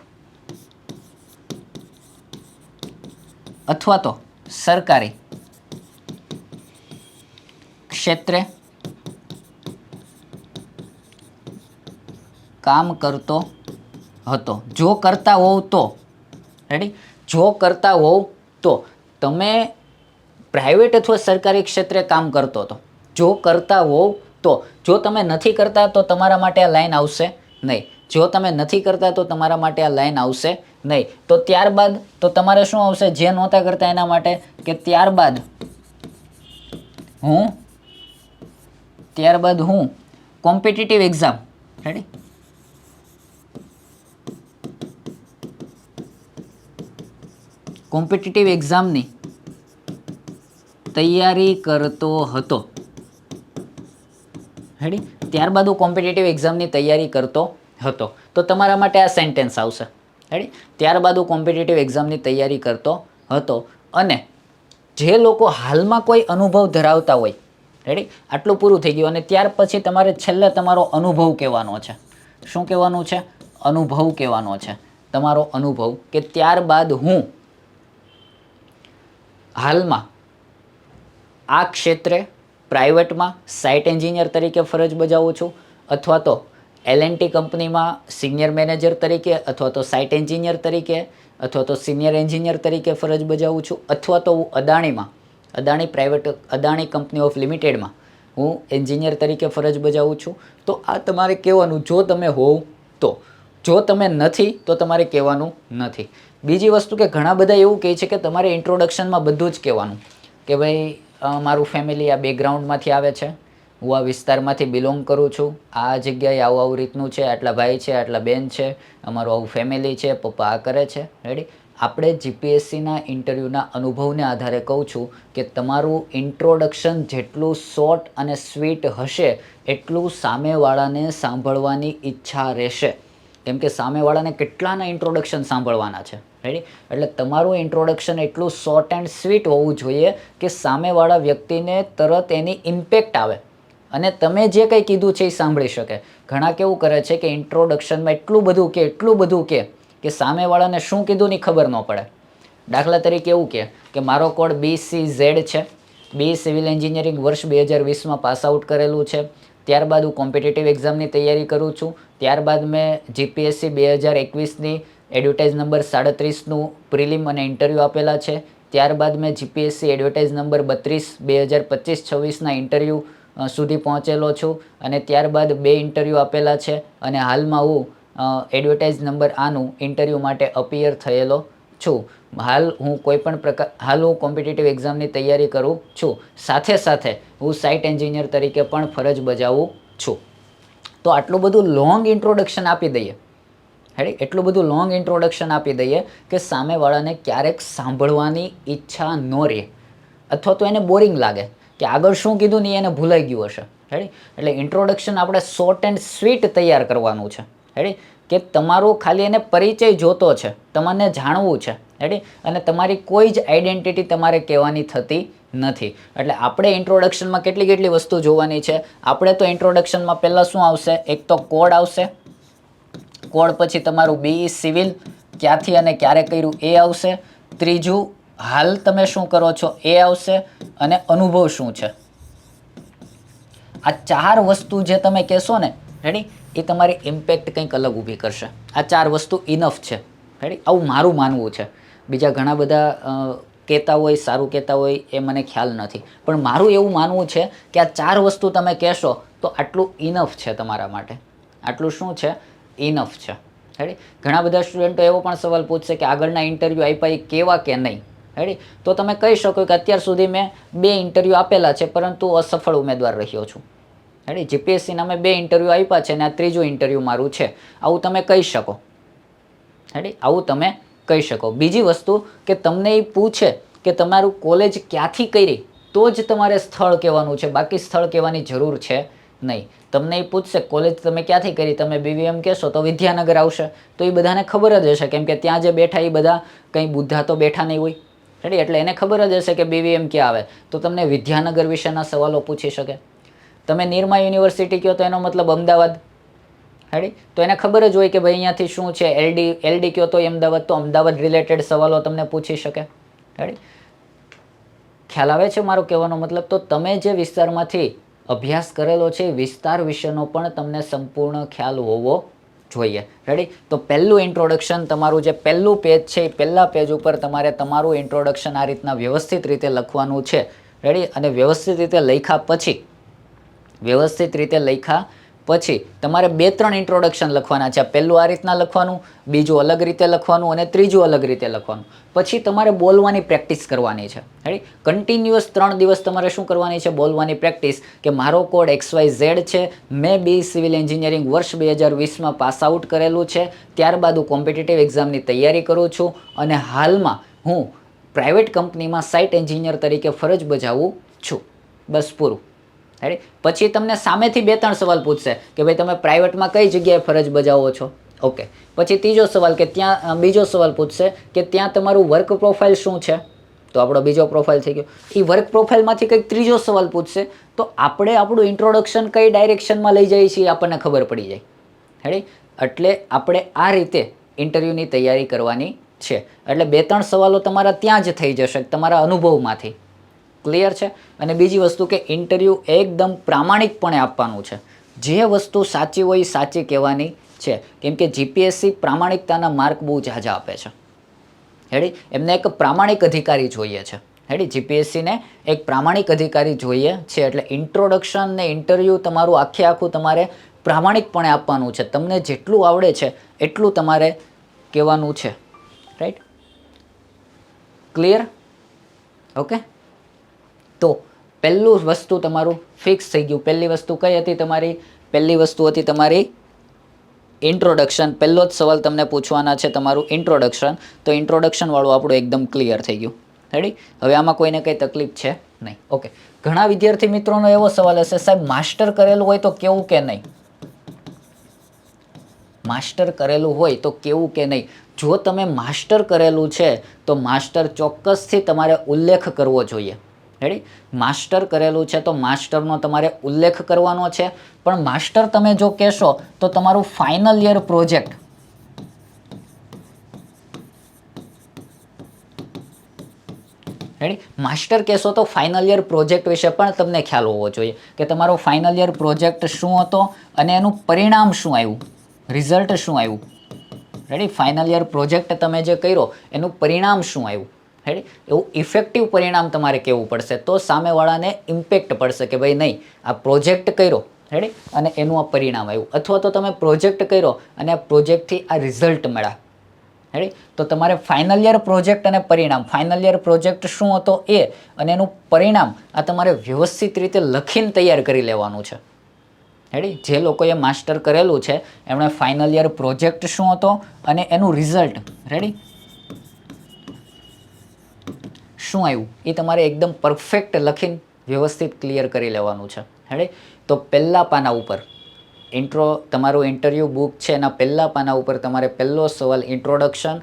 અથવા તો સરકારી ક્ષેત્રે કામ કરતો હતો. જો કરતા હોવ તો, રેડી, જો કરતા હોવ તો તમે પ્રાઇવેટ અથવા સરકારી ક્ષેત્રે કામ કરતો હતો. જો કરતા હોવ તો, જો તમે નથી કરતા તો તમારા માટે આ લાઈન આવશે નહીં. જો તમે નથી કરતા તો તમારા માટે આ લાઈન આવશે નહીં. તો ત્યારબાદ તો તમારે શું આવશે, જે નહોતા કરતા એના માટે કે ત્યારબાદ હું કોમ્પિટિટિવ એક્ઝામ, રેડી, કોમ્પિટિટિવ એક્ઝામની તૈયારી કરતો હતો. રેડી, ત્યારબાદ હું કોમ્પિટિટિવ એક્ઝામની તૈયારી કરતો હતો. તો તમારા માટે આ સેન્ટેન્સ આવશે. રેડી, ત્યારબાદ હું કોમ્પિટિટિવ એક્ઝામની તૈયારી કરતો હતો. અને જે લોકો હાલમાં કોઈ અનુભવ ધરાવતા હોય, રેડી, આટલું પૂરું થઈ ગયું. અને ત્યાર પછી તમારે છેલ્લે તમારો અનુભવ કહેવાનો છે. શું કહેવાનું છે? અનુભવ કહેવાનો છે, તમારો અનુભવ. કે ત્યારબાદ હું હાલમાં આ ક્ષેત્રે પ્રાઇવેટમાં સાઇટ એન્જિનિયર તરીકે ફરજ બજાવું છું, અથવા તો L&T કંપનીમાં સિનિયર મેનેજર તરીકે, અથવા તો સાઇટ એન્જિનિયર તરીકે, અથવા તો સિનિયર એન્જિનિયર તરીકે ફરજ બજાવું છું, અથવા તો હું અદાણી કંપની ઓફ લિમિટેડમાં હું એન્જિનિયર તરીકે ફરજ બજાવું છું. તો આ તમારે કહેવાનું જો તમે હોવ તો. જો તમે નથી તો તમારે કહેવાનું નથી. બીજી વસ્તુ કે ઘણા બધા એવું કહે છે કે તમારે ઇન્ટ્રોડક્શનમાં બધું જ કહેવાનું કે ભાઈ મારું ફેમિલી આ બેકગ્રાઉન્ડમાંથી આવે છે, હું આ વિસ્તારમાંથી બિલોંગ કરું છું, આ જગ્યાએ આવું રીતનું છે, આટલા ભાઈ છે, આટલા બેન છે, અમારું આવું ફેમિલી છે, પપ્પા આ કરે છે. રેડી, આપણે GPSCના ઇન્ટરવ્યૂના અનુભવને આધારે કહું છું કે તમારું ઇન્ટ્રોડક્શન જેટલું શોર્ટ અને સ્વીટ હશે એટલું સામેવાળાને સાંભળવાની ઈચ્છા રહેશે. કેમ કે સામેવાળાને કેટલાના ઇન્ટ્રોડક્શન સાંભળવાના છે. રેડી, એટલે તમારું ઇન્ટ્રોડક્શન એટલું શોર્ટ એન્ડ સ્વીટ હોવું જોઈએ કે સામેવાળા વ્યક્તિને તરત એની ઇમ્પેક્ટ આવે અને તમે જે કંઈ કીધું છે એ સાંભળી શકે. ઘણા કેવું કરે છે કે ઇન્ટ્રોડક્શનમાં એટલું બધું કે સામેવાળાને શું કીધું ની ખબર ન પડે. દાખલા તરીકે એવું કે મારો કોડ BCZ છે, BE સિવિલ એન્જિનિયરિંગ વર્ષ 2020માં પાસ આઉટ કરેલું છે, ત્યારબાદ હું કોમ્પિટિટિવ એક્ઝામની તૈયારી કરું છું, ત્યારબાદ મેં GPSC 2021ની એડવર્ટાઇઝ નંબર 37નું પ્રિલિમ અને ઇન્ટરવ્યૂ આપેલા છે, ત્યારબાદ મેં GPSC એડવર્ટાઇઝ નંબર 32 2025-26ના ઇન્ટરવ્યૂ સુધી પહોંચેલો છું, અને ત્યારબાદ 2 ઇન્ટરવ્યૂ આપેલા છે, અને હાલમાં હું એડવર્ટાઇઝ નંબર આનું ઇન્ટરવ્યૂ માટે અપિયર થયેલો છું, હાલ હું કોમ્પિટિટિવ એક્ઝામની તૈયારી કરું છું, સાથે સાથે હું સાઇટ એન્જિનિયર તરીકે પણ ફરજ બજાવું છું. તો આટલું બધું લોંગ ઇન્ટ્રોડક્શન આપી દઈએ, હેડી, એટલું બધું લોંગ ઇન્ટ્રોડક્શન આપી દઈએ કે સામેવાળાને ક્યારેક સાંભળવાની ઈચ્છા ન રહે, અથવા તો એને બોરિંગ લાગે કે આગળ શું કીધું ને એને ભૂલાઈ ગયું હશે. હેડી, એટલે ઇન્ટ્રોડક્શન આપણે શોર્ટ એન્ડ સ્વીટ તૈયાર કરવાનું છે. હેડી, કે તમારું ખાલી એને પરિચય જોતો છે, તમને જાણવું છે. હેડી, અને તમારી કોઈ જ આઈડેન્ટિટી તમારે કહેવાની થતી નથી. એટલે આપણે ઇન્ટ્રોડક્શનમાં કેટલી વસ્તુ જોવાની છે. આપણે તો ઇન્ટ્રોડક્શનમાં પહેલાં શું આવશે, એક તો કોડ આવશે, કોડ પછી તમારું BE સિવિલ ક્યાંથી અને ક્યારે કર્યું એ આવશે, ત્રીજું હાલ તમે શું કરો છો એ આવશે, અને અનુભવ શું છે. આ 4 વસ્તુ જે તમે કહેશો ને, રેડી, એ તમારી ઇમ્પેક્ટ કંઈક અલગ ઊભી કરશે. આ 4 વસ્તુ ઇનફ છે. રેડી, આવું મારું માનવું છે. બીજા ઘણા બધા કહેતા હોય, સારું કહેતા હોય, એ મને ખ્યાલ નથી, પણ મારું એવું માનવું છે કે આ 4 વસ્તુ તમે કહેશો તો આટલું ઇનફ છે તમારા માટે. આટલું શું છે, ઇનફ છે. હેડી, ઘણા બધા સ્ટુડન્ટો એવો પણ સવાલ પૂછશે કે આગળના ઇન્ટરવ્યૂ આપ્યા એ કેવા કે નહીં. હેડી, તો તમે કહી શકો કે અત્યાર સુધી મેં 2 ઇન્ટરવ્યૂ આપેલા છે પરંતુ અસફળ ઉમેદવાર રહ્યો છું. હેડી, જીપીએસસીના મેં 2 ઇન્ટરવ્યૂ આપ્યા છે અને આ ત્રીજું ઇન્ટરવ્યૂ મારું છે. આવું તમે કહી શકો. હેડી, આવું તમે કહી શકો. બીજી વસ્તુ કે તમને એ પૂછે કે તમારું કોલેજ ક્યાંથી કરી, તો જ તમારે સ્થળ કહેવાનું છે, બાકી સ્થળ કહેવાની જરૂર છે નહીં. તમને એ પૂછશે કોલેજ તમે ક્યાંથી કરી, તમે BVM કહેશો તો વિદ્યાનગર આવશે. તો એ બધાને ખબર જ હશે, કેમ કે ત્યાં જે બેઠા એ બધા કંઈ બુદ્ધા તો બેઠા નહીં હોય. રેડી, એટલે એને ખબર જ હશે કે BVM ક્યાં આવે. તો તમને વિદ્યાનગર વિશેના સવાલો પૂછી શકે. તમે નિરમા યુનિવર્સિટી કહો તો એનો મતલબ અમદાવાદ. હેડી, તો એને ખબર જ હોય કે ભાઈ અહીંયાથી શું છે. LD કહો તો અમદાવાદ, તો અમદાવાદ રિલેટેડ સવાલો તમને પૂછી શકે. હેડી, ખ્યાલ આવે છે મારો કહેવાનો મતલબ. તો તમે જે વિસ્તારમાંથી અભ્યાસ કરેલો છે એ વિસ્તાર વિશેનો પણ તમને સંપૂર્ણ ખ્યાલ હોવો જોઈએ. રેડી, તો પહેલું ઇન્ટ્રોડક્શન તમારું જે પહેલું પેજ છે એ પહેલા પેજ ઉપર તમારે તમારું ઇન્ટ્રોડક્શન આ રીતના વ્યવસ્થિત રીતે લખવાનું છે. રેડી, અને વ્યવસ્થિત રીતે લખ્યા પછી તમારે 2-3 ઇન્ટ્રોડક્શન લખવાના છે. પહેલું આ રીતના લખવાનું, બીજું અલગ રીતે લખવાનું, અને ત્રીજું અલગ રીતે લખવાનું. પછી તમારે બોલવાની પ્રેક્ટિસ કરવાની છે. હેડી, કન્ટિન્યુઅસ 3 દિવસ તમારે શું કરવાની છે, બોલવાની પ્રેક્ટિસ. કે મારો કોડ XYZ છે, મેં BE સિવિલ એન્જિનિયરિંગ વર્ષ 2020માં પાસ આઉટ કરેલું છે, ત્યારબાદ હું કોમ્પિટિટિવ એક્ઝામની તૈયારી કરું છું, અને હાલમાં હું પ્રાઇવેટ કંપનીમાં સાઇટ એન્જિનિયર તરીકે ફરજ બજાવું છું. બસ, પૂરું. હેડી, પછી તમને સામેથી 2-3 સવાલ પૂછશે કે ભાઈ તમે પ્રાઇવેટમાં કઈ જગ્યાએ ફરજ બજાવો છો. ઓકે, પછી બીજો સવાલ પૂછશે કે ત્યાં તમારું વર્ક પ્રોફાઇલ શું છે. તો આપણો બીજો પ્રોફાઇલ થઈ ગયો. એ વર્ક પ્રોફાઇલમાંથી કંઈક ત્રીજો સવાલ પૂછશે, તો આપણે આપણું ઇન્ટ્રોડક્શન કઈ ડાયરેક્શનમાં લઈ જઈએ છીએ આપણને ખબર પડી જાય. હેડી, એટલે આપણે આ રીતે ઇન્ટરવ્યૂની તૈયારી કરવાની છે. એટલે 2-3 સવાલો તમારા ત્યાં જ થઈ જશે તમારા અનુભવમાંથી. ક્લિયર છે. અને બીજી વસ્તુ કે ઇન્ટરવ્યૂ એકદમ પ્રામાણિકપણે આપવાનું છે. જે વસ્તુ સાચી હોય એ સાચી કહેવાની છે, કેમ કે જીપીએસસી પ્રામાણિકતાના માર્ક બહુ ઝાઝા આપે છે. હેડી, એમને એક પ્રામાણિક અધિકારી જોઈએ છે. હેડી, જીપીએસસીને એક પ્રામાણિક અધિકારી જોઈએ છે. એટલે ઇન્ટ્રોડક્શન ને ઇન્ટરવ્યૂ તમારું આખું તમારે પ્રામાણિકપણે આપવાનું છે. તમને જેટલું આવડે છે એટલું તમારે કહેવાનું છે. Right, clear? ઓકે, તો પહેલું વસ્તુ તમારું ફિક્સ થઈ ગયું. પહેલી વસ્તુ કઈ હતી તમારી? પહેલી વસ્તુ હતી તમારી ઇન્ટ્રોડક્શન. પહેલો જ સવાલ તમને પૂછવાના છે તમારું ઇન્ટ્રોડક્શન. તો ઇન્ટ્રોડક્શન વાળું આપણું એકદમ ક્લિયર થઈ ગયું. રેડી, હવે આમાં કોઈને કંઈ તકલીફ છે નહીં. ઓકે, ઘણા વિદ્યાર્થી મિત્રોનો એવો સવાલ હશે, સાહેબ માસ્ટર કરેલું હોય તો કેવું કે નહીં? માસ્ટર કરેલું હોય તો કેવું કે નહીં? જો તમે માસ્ટર કરેલું છે તો માસ્ટર ચોક્કસથી તમારે ઉલ્લેખ કરવો જોઈએ. રેડી, માસ્ટર કરેલું છે તો માસ્ટરનો તમારે ઉલ્લેખ કરવાનો છે. પણ માસ્ટર તમે જો કહેશો તો તમારું final year project, ready, master કહેશો તો ફાઇનલ યર પ્રોજેક્ટ વિશે પણ તમને ખ્યાલ હોવો જોઈએ કે તમારો ફાઇનલ યર પ્રોજેક્ટ શું હતો અને એનું પરિણામ શું આવ્યું, રિઝલ્ટ શું આવ્યું. રેડી, ફાઇનલ યર પ્રોજેક્ટ તમે જે કર્યો એનું પરિણામ શું આવ્યું. રેડી, એવું ઇફેક્ટિવ પરિણામ તમારે કહેવું પડશે, તો સામેવાળાને ઇમ્પેક્ટ પડશે કે ભાઈ નહીં, આ પ્રોજેક્ટ કર્યો, રેડી, અને એનું આ પરિણામ આવ્યું. અથવા તો તમે પ્રોજેક્ટ કર્યો અને આ પ્રોજેક્ટથી આ રિઝલ્ટ મળ્યા. હેડી. તો તમારે ફાઇનલ યર પ્રોજેક્ટ અને પરિણામ, ફાઇનલ યર પ્રોજેક્ટ શું હતો એ અને એનું પરિણામ આ તમારે વ્યવસ્થિત રીતે લખીને તૈયાર કરી લેવાનું છે. હેડી. જે લોકોએ માસ્ટર કરેલું છે એમણે ફાઇનલ યર પ્રોજેક્ટ શું હતો અને એનું રિઝલ્ટ રેડી શું આવ્યું એ તમારે એકદમ પરફેક્ટ લખીને વ્યવસ્થિત ક્લિયર કરી લેવાનું છે. હેડી. તો પહેલા પાના ઉપર તમારું ઇન્ટરવ્યૂ બુક છે એના પહેલા પાના ઉપર તમારે પહેલો સવાલ ઇન્ટ્રોડક્શન,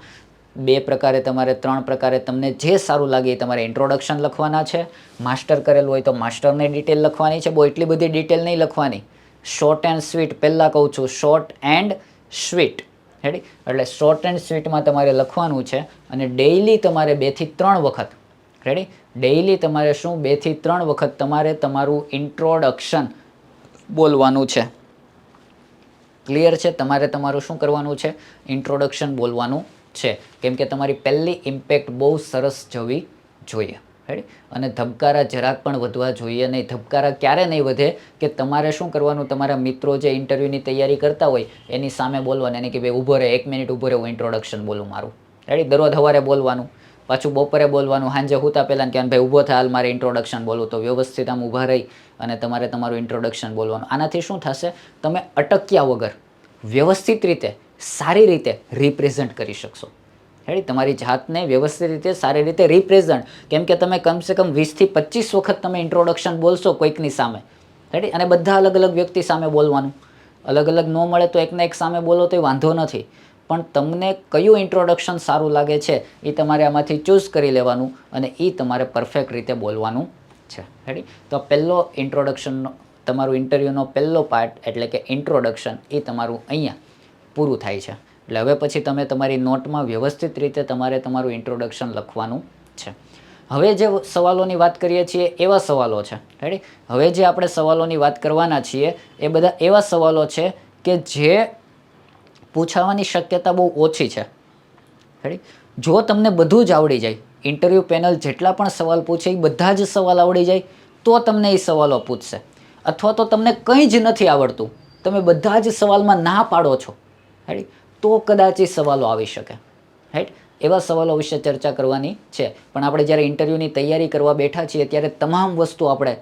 2 પ્રકારે તમારે 3 પ્રકારે તમને જે સારું લાગે એ તમારે ઇન્ટ્રોડક્શન લખવાના છે. માસ્ટર કરેલું હોય તો માસ્ટરની ડિટેલ લખવાની છે, બહુ એટલી બધી ડિટેલ નહીં લખવાની. શોર્ટ એન્ડ સ્વીટ, પહેલાં કહું છું શોર્ટ એન્ડ સ્વીટ. હેડી. એટલે શોર્ટ એન્ડ સ્વીટમાં તમારે લખવાનું છે અને ડેઇલી તમારે 2 થી 3 વખત રેડી ડેઇલી તમારે શું 2 થી 3 વખત તમારે તમારું ઇન્ટ્રોડક્શન બોલવાનું છે. ક્લિયર છે? તમારે તમારું શું કરવાનું છે? ઇન્ટ્રોડક્શન બોલવાનું છે. કેમ કે તમારી પહેલી ઇમ્પેક્ટ બહુ સરસ જવી જોઈએ. રેડી. અને ધબકારા જરાક પણ વધવા જોઈએ નહીં. ધબકારા ક્યારે નહીં વધે કે તમારે શું કરવાનું, તમારા મિત્રો જે ઇન્ટરવ્યૂની તૈયારી કરતા હોય એની સામે બોલવાનું, એને કે ભાઈ ઊભો રહે, 1 મિનિટ ઊભો રહે, હું ઇન્ટ્રોડક્શન બોલું મારું. રેડી. દરરોજ સવારે બોલવાનું, પાછું બપોરે બોલવાનું, સાંજે હુતા પહેલાં કે ભાઈ ઊભો થાય, હાલ મારે ઇન્ટ્રોડક્શન બોલવું. તો વ્યવસ્થિત આમ ઊભા રહી અને તમારે તમારું ઇન્ટ્રોડક્શન બોલવાનું. આનાથી શું થશે, તમે અટક્યા વગર વ્યવસ્થિત રીતે સારી રીતે રિપ્રેઝન્ટ કરી શકશો. હેડી. તમારી જાતને વ્યવસ્થિત રીતે સારી રીતે રિપ્રેઝન્ટ, કેમ કે તમે કમસે કમ 20 થી 25 વખત તમે ઇન્ટ્રોડક્શન બોલશો કોઈકની સામે. હેડી. અને બધા અલગ અલગ વ્યક્તિ સામે બોલવાનું. અલગ અલગ ન મળે તો એકને એક સામે બોલો તો વાંધો નથી, પણ તમને કયું ઇન્ટ્રોડક્શન સારું લાગે છે એ તમારે આમાંથી ચૂઝ કરી લેવાનું અને એ તમારે પરફેક્ટ રીતે બોલવાનું છે. હેડી. તો પહેલો ઇન્ટ્રોડક્શનનો તમારું ઇન્ટરવ્યૂનો પહેલો પાર્ટ એટલે કે ઇન્ટ્રોડક્શન એ તમારું અહીંયા પૂરું થાય છે. એટલે હવે પછી તમે તમારી નોટમાં વ્યવસ્થિત રીતે તમારે તમારું ઇન્ટ્રોડક્શન લખવાનું છે. હવે જે સવાલોની વાત કરીએ છીએ એવા સવાલો છે. રેડી. હવે જે આપણે સવાલોની વાત કરવાના છીએ એ બધા એવા સવાલો છે કે જે પૂછાવાની શક્યતા બહુ ઓછી છે. રેડી. જો તમને બધું જ આવડી જાય, ઇન્ટરવ્યૂ પેનલ જેટલા પણ સવાલ પૂછે એ બધા જ સવાલ આવડી જાય તો તમને એ સવાલો પૂછશે. અથવા તો તમને કંઈ જ નથી આવડતું, તમે બધા જ સવાલમાં ના પાડો છો, રેડી, તો કદાચ એ સવાલો આવી શકે. રાઈટ. એવા સવાલો વિશે ચર્ચા કરવાની છે. પણ આપણે જ્યારે ઇન્ટરવ્યૂની તૈયારી કરવા બેઠા છીએ ત્યારે તમામ વસ્તુ આપણે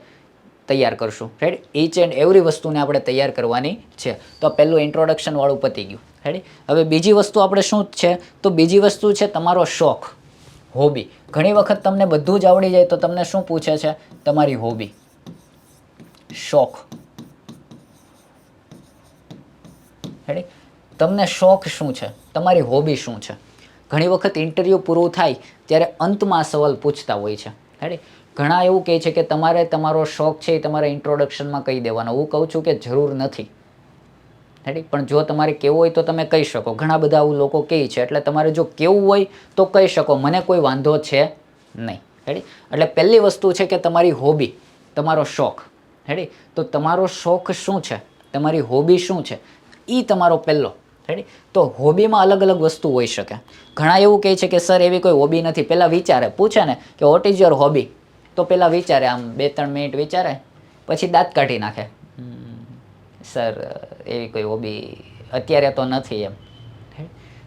તૈયાર કરશું. રાઈટ. ઈચ એન્ડ એવરી વસ્તુને આપણે તૈયાર કરવાની છે. તો પહેલું ઇન્ટ્રોડક્શન વાળું પતી ગયું. રેડી. હવે બીજી વસ્તુ આપણે શું છે, તો બીજી વસ્તુ છે તમારો શોખ, હોબી. ઘણી વખત તમને બધું જ આવડી જાય તો તમને શું પૂછે છે, તમારી હોબી, શોખ. રેડી. તમને શોખ શું છે, તમારી હોબી શું છે. ઘણી વખત ઇન્ટરવ્યૂ પૂરું થાય ત્યારે અંતમાં સવાલ પૂછતા હોય છે. રેડી. ઘણા એવું કહે છે કે તમારે તમારો શોખ છે એ તમારે ઇન્ટ્રોડક્શનમાં કહી દેવાનો. હું કહું છું કે જરૂર નથી. રેડી. પણ જો તમારે કહેવું હોય તો તમે કહી શકો. ઘણા બધા આવું લોકો કહે છે, એટલે તમારે જો કહેવું હોય તો કહી શકો, મને કોઈ વાંધો છે નહીં. રેડી. એટલે પહેલી વસ્તુ છે કે તમારી હોબી, તમારો શોખ. રેડી. તો તમારો શોખ શું છે, તમારી હોબી શું છે, એ તમારો પહેલો. રેડી. તો હોબીમાં અલગ અલગ વસ્તુ હોઈ શકે. ઘણા એવું કહે છે કે સર એવી કોઈ હોબી નથી. પહેલાં વિચારે, પૂછે ને કે વોટ ઇઝ યોર હોબી, તો પહેલાં વિચારે, આમ 2-3 મિનિટ વિચારે, પછી દાંત કાઢી નાખે, સર એવી કોઈ હોબી અત્યારે તો નથી એમ.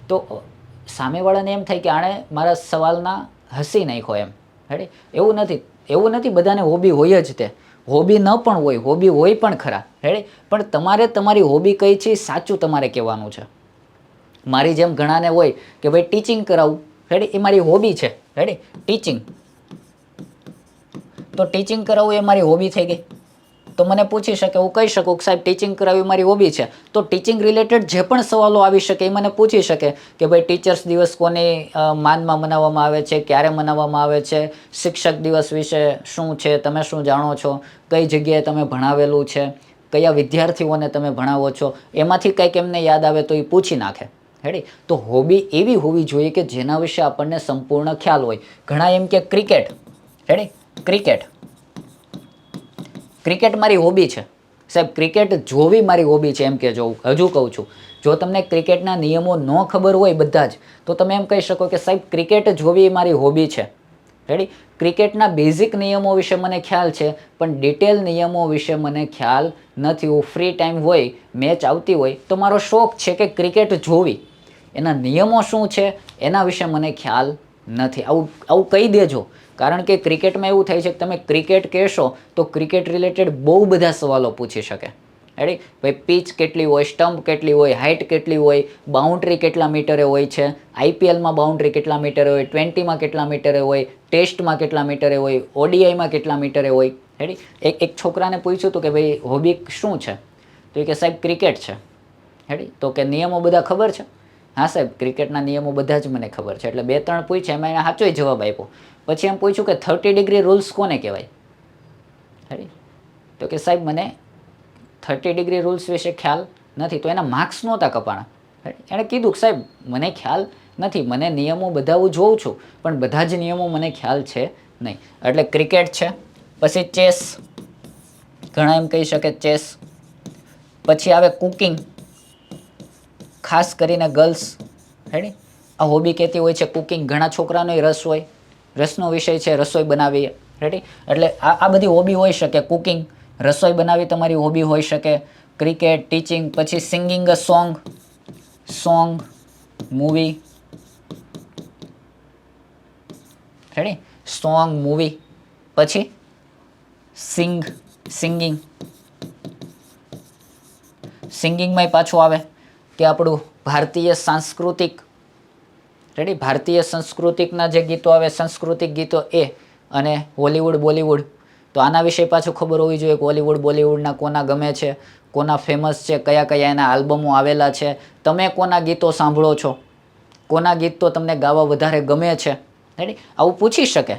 તો સામેવાળાને એમ થાય કે આણે મારા સવાલના હસી નાખ્યો એમ. રેડી. એવું નથી બધાને હોબી હોય જ. તે હોબી ન પણ હોય, હોબી હોય પણ ખરા. રેડી. પણ તમારે તમારી હોબી કઈ છે સાચું તમારે કહેવાનું છે. મારી જેમ ઘણાને હોય કે ભાઈ ટીચિંગ કરાવું, રેડી, એ મારી હોબી છે. રેડી. ટીચિંગ, તો ટીચિંગ કરાવવું એ મારી હોબી થઈ ગઈ. તો મને પૂછી શકે, હું કહી શકું કે સાહેબ ટીચિંગ કરાવવી મારી હોબી છે. તો ટીચિંગ રિલેટેડ જે પણ સવાલો આવી શકે એ મને પૂછી શકે કે ભાઈ ટીચર્સ દિવસ કોની માનમાં મનાવવામાં આવે છે, ક્યારે મનાવવામાં આવે છે, શિક્ષક દિવસ વિશે શું છે, તમે શું જાણો છો, કઈ જગ્યાએ તમે ભણાવેલું છે, કયા વિદ્યાર્થીઓને તમે ભણાવો છો, એમાંથી કંઈક એમને યાદ આવે તો એ પૂછી નાખે. રેડી. તો હોબી એવી હોવી જોઈએ કે જેના વિશે આપણને સંપૂર્ણ ખ્યાલ હોય. ઘણા એમ કે ક્રિકેટ, રેડી, ક્રિકેટ મારી હોબી છે સાહેબ, ક્રિકેટ જોવી મારી હોબી છે એમ કે જોવું. હજુ કહું છું, જો તમને ક્રિકેટના નિયમો ન ખબર હોય બધા જ, તો તમે એમ કહી શકો કે સાહેબ ક્રિકેટ જોવી એ મારી હોબી છે. રેડી. ક્રિકેટના બેઝિક નિયમો વિશે મને ખ્યાલ છે, પણ ડિટેલ નિયમો વિશે મને ખ્યાલ નથી. હું ફ્રી ટાઈમ હોય, મેચ આવતી હોય તો મારો શોખ છે કે ક્રિકેટ જોવી. એના નિયમો શું છે એના વિશે મને ખ્યાલ નથી. આવું કહી દેજો, કારણ કે ક્રિકેટમાં એવું થાય છે કે તમે ક્રિકેટ કહેશો તો ક્રિકેટ રિલેટેડ બહુ બધા સવાલો પૂછી શકે. રેડી? ભાઈ પીચ કેટલી હોય, સ્ટમ્પ કેટલી હોય, હાઇટ કેટલી હોય, બાઉન્ડ્રી કેટલા મીટરે હોય છે, આઈપીએલમાં બાઉન્ડ્રી કેટલા મીટરે હોય, 20માં કેટલા મીટરે હોય, ટેસ્ટમાં કેટલા મીટરે હોય, ઓડીઆઈમાં કેટલા મીટરે હોય. રેડી? એક છોકરાને પૂછ્યું હતું કે ભાઈ હોબી શું છે, તો એ કે સાહેબ ક્રિકેટ છે. રેડી? તો કે નિયમો બધા ખબર છે? હા સાહેબ, ક્રિકેટના નિયમો બધા જ મને ખબર છે. એટલે 2-3 પૂછ્યા, એમાં એને સાચો જવાબ આપ્યો. પછી એમ પૂછ્યું કે 30 ડિગ્રી રૂલ્સ કોને કહેવાય? રેડી? તો કે સાહેબ મને 30 ડિગ્રી રૂલ્સ વિશે ખ્યાલ નથી. તો એના માર્ક્સ નહોતા કપાણા. એણે કીધું કે સાહેબ મને ખ્યાલ નથી, મને નિયમો બધા હું જોઉં છું પણ બધા જ નિયમો મને ખ્યાલ છે નહીં. એટલે ક્રિકેટ છે. પછી ચેસ, ઘણા એમ કહી શકે ચેસ. પછી આવે કુકિંગ, ખાસ કરીને ગર્લ્સ. રેડી? આ હોબી કહેતી હોય છે કુકિંગ. ઘણા છોકરાનો રસ હોય, રસનો વિષય છે રસોઈ બનાવીએ. રેડી? એટલે આ બધી હોબી હોઈ શકે. કુકિંગ, રસોઈ બનાવી તમારી હોબી હોઈ શકે. Cricket, teaching. પછી singing a song, movie. Ready? Song, movie. પછી સિંગિંગમાં પાછું આવે કે આપણું ભારતીય સાંસ્કૃતિક. રેડી? ભારતીય સંસ્કૃતિકના જે ગીતો આવે, સાંસ્કૃતિક ગીતો એ, અને હોલીવુડ, બોલીવુડ. તો આના વિશે પાછું ખબર હોવી જોઈએ કે હોલીવુડ, બોલીવુડના કોના ગમે છે, કોના ફેમસ છે, કયા કયા એના આલ્બમો આવેલા છે, તમે કોના ગીતો સાંભળો છો, કોના ગીતો તમને ગાવા વધારે ગમે છે. રેડી? આવું પૂછી શકે.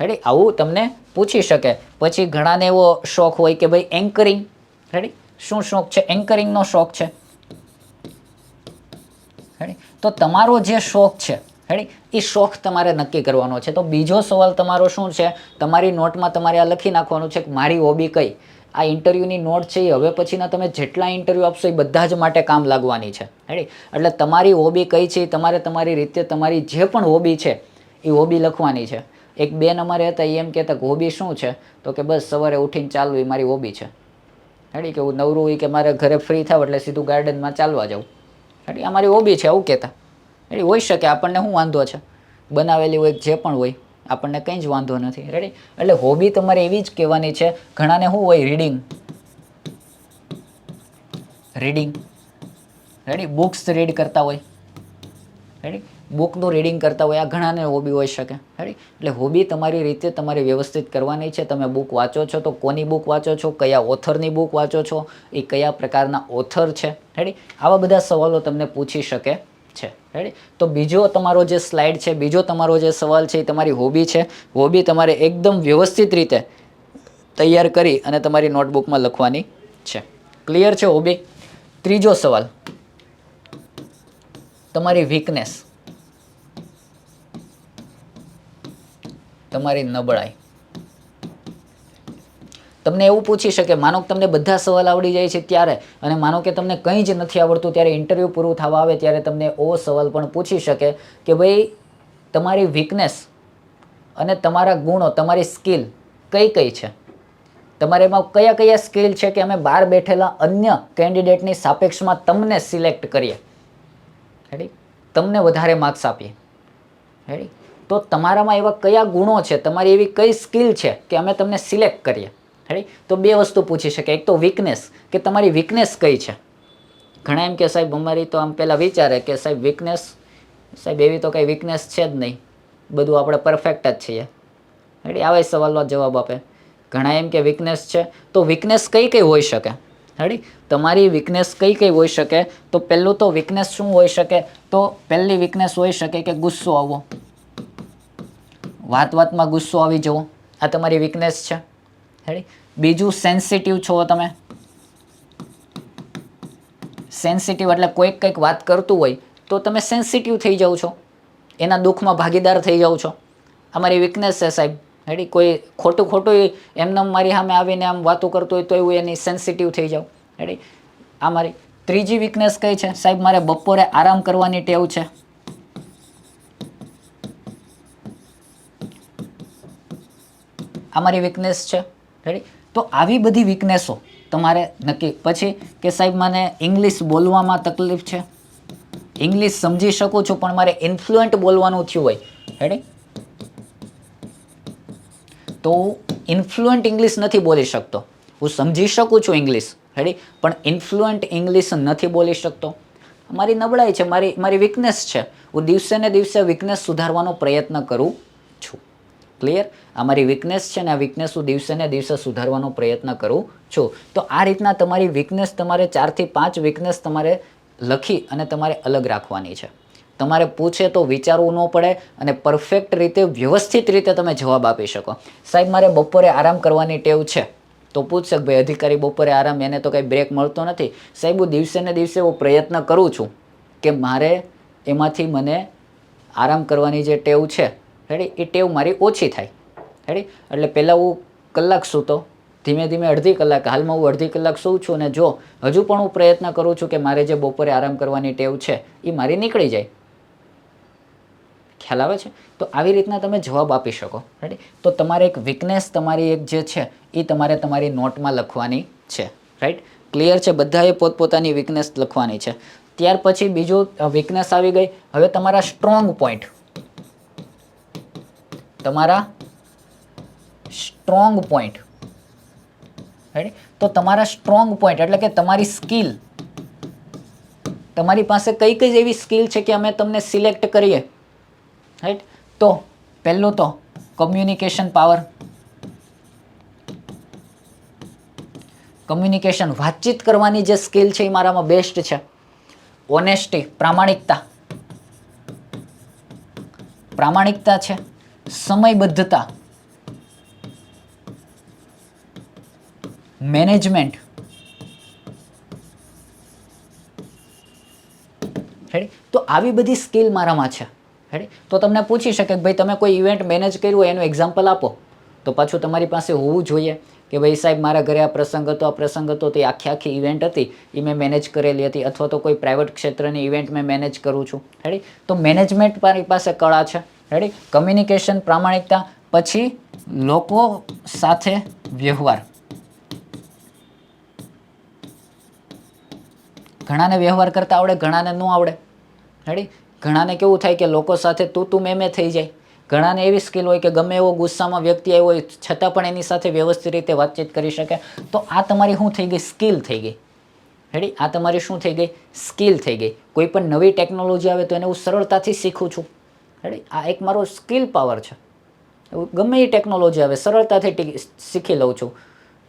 રેડી? આવું તમને પૂછી શકે. પછી ઘણાને એવો શોખ હોય કે ભાઈ એન્કરિંગ. રેડી? શું શોખ છે? એન્કરિંગનો શોખ છે. રેડી? તો તમારો જે શોખ છે, રેડી, એ શોખ તમારે નક્કી કરવાનો છે. તો બીજો સવાલ તમારો શું છે, તમારી નોટમાં તમારે આ લખી નાખવાનું છે કે મારી હોબી કઈ. આ ઇન્ટરવ્યૂની નોટ છે એ હવે પછીના તમે જેટલા ઇન્ટરવ્યૂ આપશો એ બધા જ માટે કામ લાગવાની છે. રેડી? એટલે તમારી હોબી કઈ છે તમારે તમારી રીતે તમારી જે પણ હોબી છે એ હોબી લખવાની છે. એક બેન અમારે હતા, એ એમ કહેતા કે હોબી શું છે, તો કે બસ સવારે ઉઠીને ચાલવું એ મારી હોબી છે. રેડી? કે હું નવરું હોય કે મારે ઘરે ફ્રી થાવ એટલે સીધું ગાર્ડનમાં ચાલવા જાઉં. રેડી? આ મારી હોબી છે આવું કહેતા. રેડી? હોઈ શકે, આપણને શું વાંધો છે, બનાવેલી હોય જે પણ હોય, આપણને કંઈ જ વાંધો નથી. રેડી? એટલે હોબી તમારે એવી જ કહેવાની છે. ઘણાને શું હોય, રીડિંગ. રેડી? બુક્સ રીડ કરતા હોય. રેડી? બુકનું રીડિંગ કરતા હોય, આ ઘણાને હોબી હોઈ શકે. રેડી? એટલે હોબી તમારી રીતે તમારે વ્યવસ્થિત કરવાની છે. તમે બુક વાંચો છો તો કોની બુક વાંચો છો, કયા ઓથરની બુક વાંચો છો, એ કયા પ્રકારના ઓથર છે. રેડી? આવા બધા સવાલો તમને પૂછી શકે છે. રેડી? તો બીજો તમારો જે સ્લાઇડ છે, બીજો તમારો જે સવાલ છે એ તમારી હોબી છે. હોબી તમારે એકદમ વ્યવસ્થિત રીતે તૈયાર કરી અને તમારી નોટબુકમાં લખવાની છે. ક્લિયર છે હોબી? ત્રીજો સવાલ, તમારી વીકનેસ, તમારી નબળાઈ. તમને એવું પૂછી શકે, માનો કે તમને બધા સવાલ આવડી જાય છે ત્યારે, અને માનો કે તમને કંઈ જ નથી આવડતું ત્યારે ઇન્ટરવ્યૂ પૂરું થવા આવે ત્યારે તમને એવો સવાલ પણ પૂછી શકે કે ભાઈ તમારી વીકનેસ અને તમારા ગુણો, તમારી સ્કિલ કઈ કઈ છે, તમારે એમાં કયા કયા સ્કિલ છે કે અમે બહાર બેઠેલા અન્ય કેન્ડિડેટની સાપેક્ષમાં તમને સિલેક્ટ કરીએ. રેડી? તમને વધારે માર્ક્સ આપીએ. રેડી? તો તમારામાં એવા કયા ગુણો છે, તમારી એવી કઈ સ્કિલ છે કે અમે તમને સિલેક્ટ કરીએ. રેડી? તો બે વસ્તુ પૂછી શકે. એક તો વીકનેસ, કે તમારી વીકનેસ કઈ છે. ઘણા એમ કે સાહેબ અમારી તો આમ પહેલાં વિચારે કે સાહેબ વીકનેસ, સાહેબ એવી તો કંઈ વીકનેસ છે જ નહીં, બધું આપણે પરફેક્ટ જ છીએ. રેડી? આવા સવાલનો જવાબ આપે. ઘણા એમ કે વીકનેસ છે, તો વીકનેસ કઈ કઈ હોઈ શકે. રેડી? તમારી વીકનેસ કઈ કઈ હોઈ શકે. તો પહેલું તો વીકનેસ શું હોઈ શકે, તો પહેલી વીકનેસ હોઈ શકે કે ગુસ્સો આવવો, વાતમાં ગુસ્સો આવી જવો, આ તમારી વીકનેસ છે. રેડી? બીજું સેન્સિટિવ છો તમે. સેન્સિટિવ એટલે કોઈક કંઈક વાત કરતું હોય તો તમે સેન્સિટિવ થઈ જાઓ છો, એના દુઃખમાં ભાગીદાર થઈ જાઓ છો. આ મારી વીકનેસ છે સાહેબ. રેડી? કોઈ ખોટું એમને મારી સામે આવીને આમ વાતો કરતું હોય તો એવું એની સેન્સિટિવ થઈ જાઓ. રેડી? આ મારી ત્રીજી વીકનેસ કઈ છે, સાહેબ મારે બપોરે આરામ કરવાની ટેવ છે. આ મારી વીકનેસ છે. રેડી? તો આવી બધી વીકનેસો તમારે નક્કી. પછી કે સાહેબ મને ઇંગ્લિશ બોલવામાં તકલીફ છે, ઇંગ્લિશ સમજી શકું છું પણ મારે ઇન્ફ્લુઅન્ટ બોલવાનું થયું હોય, રેડી, તો ઇન્ફ્લુઅન્ટ ઇંગ્લિશ નથી બોલી શકતો. હું સમજી શકું છું ઇંગ્લિશ, રેડી, પણ ઇન્ફ્લુઅન્ટ ઇંગ્લિશ નથી બોલી શકતો. મારી નબળાઈ છે, મારી વીકનેસ છે. હું દિવસે ને દિવસે વીકનેસ સુધારવાનો પ્રયત્ન કરું છું. ક્લિયર? આ મારી વીકનેસ છે ને, આ વીકનેસ હું દિવસે ને દિવસે સુધારવાનો પ્રયત્ન કરું છું. તો આ રીતના તમારી વીકનેસ, તમારે 4 થી 5 વીકનેસ તમારે લખી અને તમારે અલગ રાખવાની છે. તમારે પૂછે તો વિચારવું ન પડે અને પરફેક્ટ રીતે, વ્યવસ્થિત રીતે તમે જવાબ આપી શકો. સાહેબ મારે બપોરે આરામ કરવાની ટેવ છે, તો પૂછશે કે ભાઈ અધિકારી બપોરે આરામ, એને તો કંઈ બ્રેક મળતો નથી. સાહેબ હું દિવસે ને દિવસે હું પ્રયત્ન કરું છું કે મારે એમાંથી મને આરામ કરવાની જે ટેવ છે, રેડી, એ ટેવ મારી ઓછી થાય, રેડી. એટલે પહેલાં હું કલાક સૂતો, ધીમે ધીમે અડધી કલાક, હાલમાં હું અડધી કલાક સૂઉં છું અને જો હજુ પણ હું પ્રયત્ન કરું છું કે મારે જે બપોરે આરામ કરવાની ટેવ છે એ મારી નીકળી જાય. ખ્યાલ આવે છે? તો આવી રીતના તમે જવાબ આપી શકો, રેડી. તો તમારે એક વીકનેસ, તમારી એક જે છે એ તમારે તમારી નોટમાં લખવાની છે, રાઈટ. ક્લિયર છે? બધાએ પોતપોતાની વીકનેસ લખવાની છે. ત્યાર પછી બીજું વીકનેસ આવી ગઈ. હવે તમારા સ્ટ્રોંગ પોઈન્ટ, તમારા સ્ટ્રોંગ પોઈન્ટ, રાઈટ. તો તમારા સ્ટ્રોંગ પોઈન્ટ એટલે કે તમારી સ્કિલ, તમારી પાસે કઈ કઈ એવી સ્કિલ છે કે અમે તમને સિલેક્ટ કરીએ, રાઈટ. તો પહેલું તો કમ્યુનિકેશન પાવર, કમ્યુનિકેશન, વાતચીત કરવાની જે સ્કિલ છે એ મારામાં બેસ્ટ છે. ઓનેસ્ટી, પ્રામાણિકતા છે. સમયબદ્ધતા, મેનેજમેન્ટ, રેડી. તો આવી બધી સ્કિલ મારામાં છે, રેડી. તો તમને પૂછી શકે કે ભાઈ તમે કોઈ ઇવેન્ટ મેનેજ કર્યું હોય એનું એક્ઝામ્પલ આપો, તો પાછું તમારી પાસે હોવું જોઈએ કે ભાઈ સાહેબ મારા ઘરે આ પ્રસંગ હતો, તે આખી ઇવેન્ટ હતી એ મેં મેનેજ કરેલી હતી, અથવા તો કોઈ પ્રાઇવેટ ક્ષેત્રની ઇવેન્ટ મેં મેનેજ કરું છું, રેડી. તો મેનેજમેન્ટ મારી પાસે કળા છે, રેડી. કમ્યુનિકેશન, પ્રામાણિકતા, પછી લોકો સાથે વ્યવહાર. ઘણાને વ્યવહાર કરતા આવડે, ઘણાને ન આવડે, રેડી. ઘણાને કેવું થાય કે લોકો સાથે તું મેં થઈ જાય. ઘણાને એવી સ્કિલ હોય કે ગમે એવો ગુસ્સામાં વ્યક્તિ આવ્યો હોય છતાં પણ એની સાથે વ્યવસ્થિત રીતે વાતચીત કરી શકે. તો આ તમારી શું થઈ ગઈ? સ્કિલ થઈ ગઈ, રેડી. આ તમારી શું થઈ ગઈ? સ્કિલ થઈ ગઈ. કોઈ પણ નવી ટેકનોલોજી આવે તો એને હું સરળતાથી શીખું છું, રેડી. આ એક મારો સ્કિલ પાવર છે. ગમે એ ટેકનોલોજી આવે સરળતાથી શીખી લઉં છું.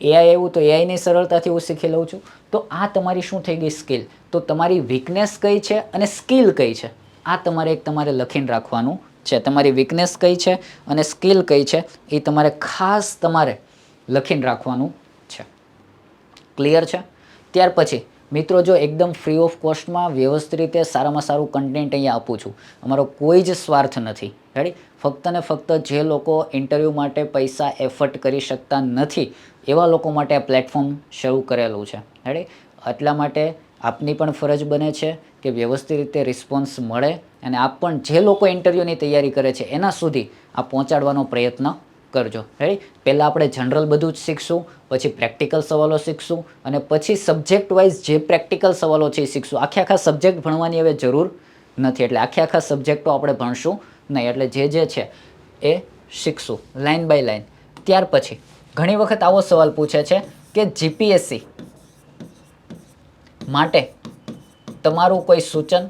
એઆઈ એવું તો એઆઈની સરળતાથી હું શીખી લઉં છું. તો આ તમારી શું થઈ ગઈ? સ્કિલ. તો તમારી વીકનેસ કઈ છે અને સ્કિલ કઈ છે, આ તમારે લખીને રાખવાનું છે. તમારી વીકનેસ કઈ છે અને સ્કિલ કઈ છે એ ખાસ તમારે લખીને રાખવાનું છે. ક્લિયર છે? ત્યાર પછી મિત્રો, જો એકદમ ફ્રી ઓફ કોસ્ટમાં વ્યવસ્થિત રીતે સારામાં સારું કન્ટેન્ટ અહીંયા આપું છું. અમારો કોઈ જ સ્વાર્થ નથી, રેડી. ફક્ત ને ફક્ત જે લોકો ઇન્ટરવ્યૂ માટે પૈસા એફર્ટ કરી શકતા નથી એવા લોકો માટે આ પ્લેટફોર્મ શરૂ કરેલું છે, રેડી. એટલા માટે આપની પણ ફરજ બને છે કે વ્યવસ્થિત રીતે રિસ્પોન્સ મળે અને આપ પણ જે લોકો ઇન્ટરવ્યૂની તૈયારી કરે છે એના સુધી આ પહોંચાડવાનો પ્રયત્ન કરજો, રેડી. પહેલાં આપણે જનરલ બધું જ શીખશું, પછી પ્રેક્ટિકલ સવાલો શીખશું અને પછી સબ્જેક્ટ વાઇઝ જે પ્રેક્ટિકલ સવાલો છે એ શીખશું. આખા સબ્જેક્ટ ભણવાની હવે જરૂર નથી, એટલે આખા સબ્જેક્ટો આપણે ભણશું નહીં. એટલે જે છે એ શીખશું લાઇન બાય લાઇન. ત્યાર પછી ઘણી વખત આવો સવાલ પૂછે છે કે જીપીએસસી માટે તમારું કોઈ સૂચન?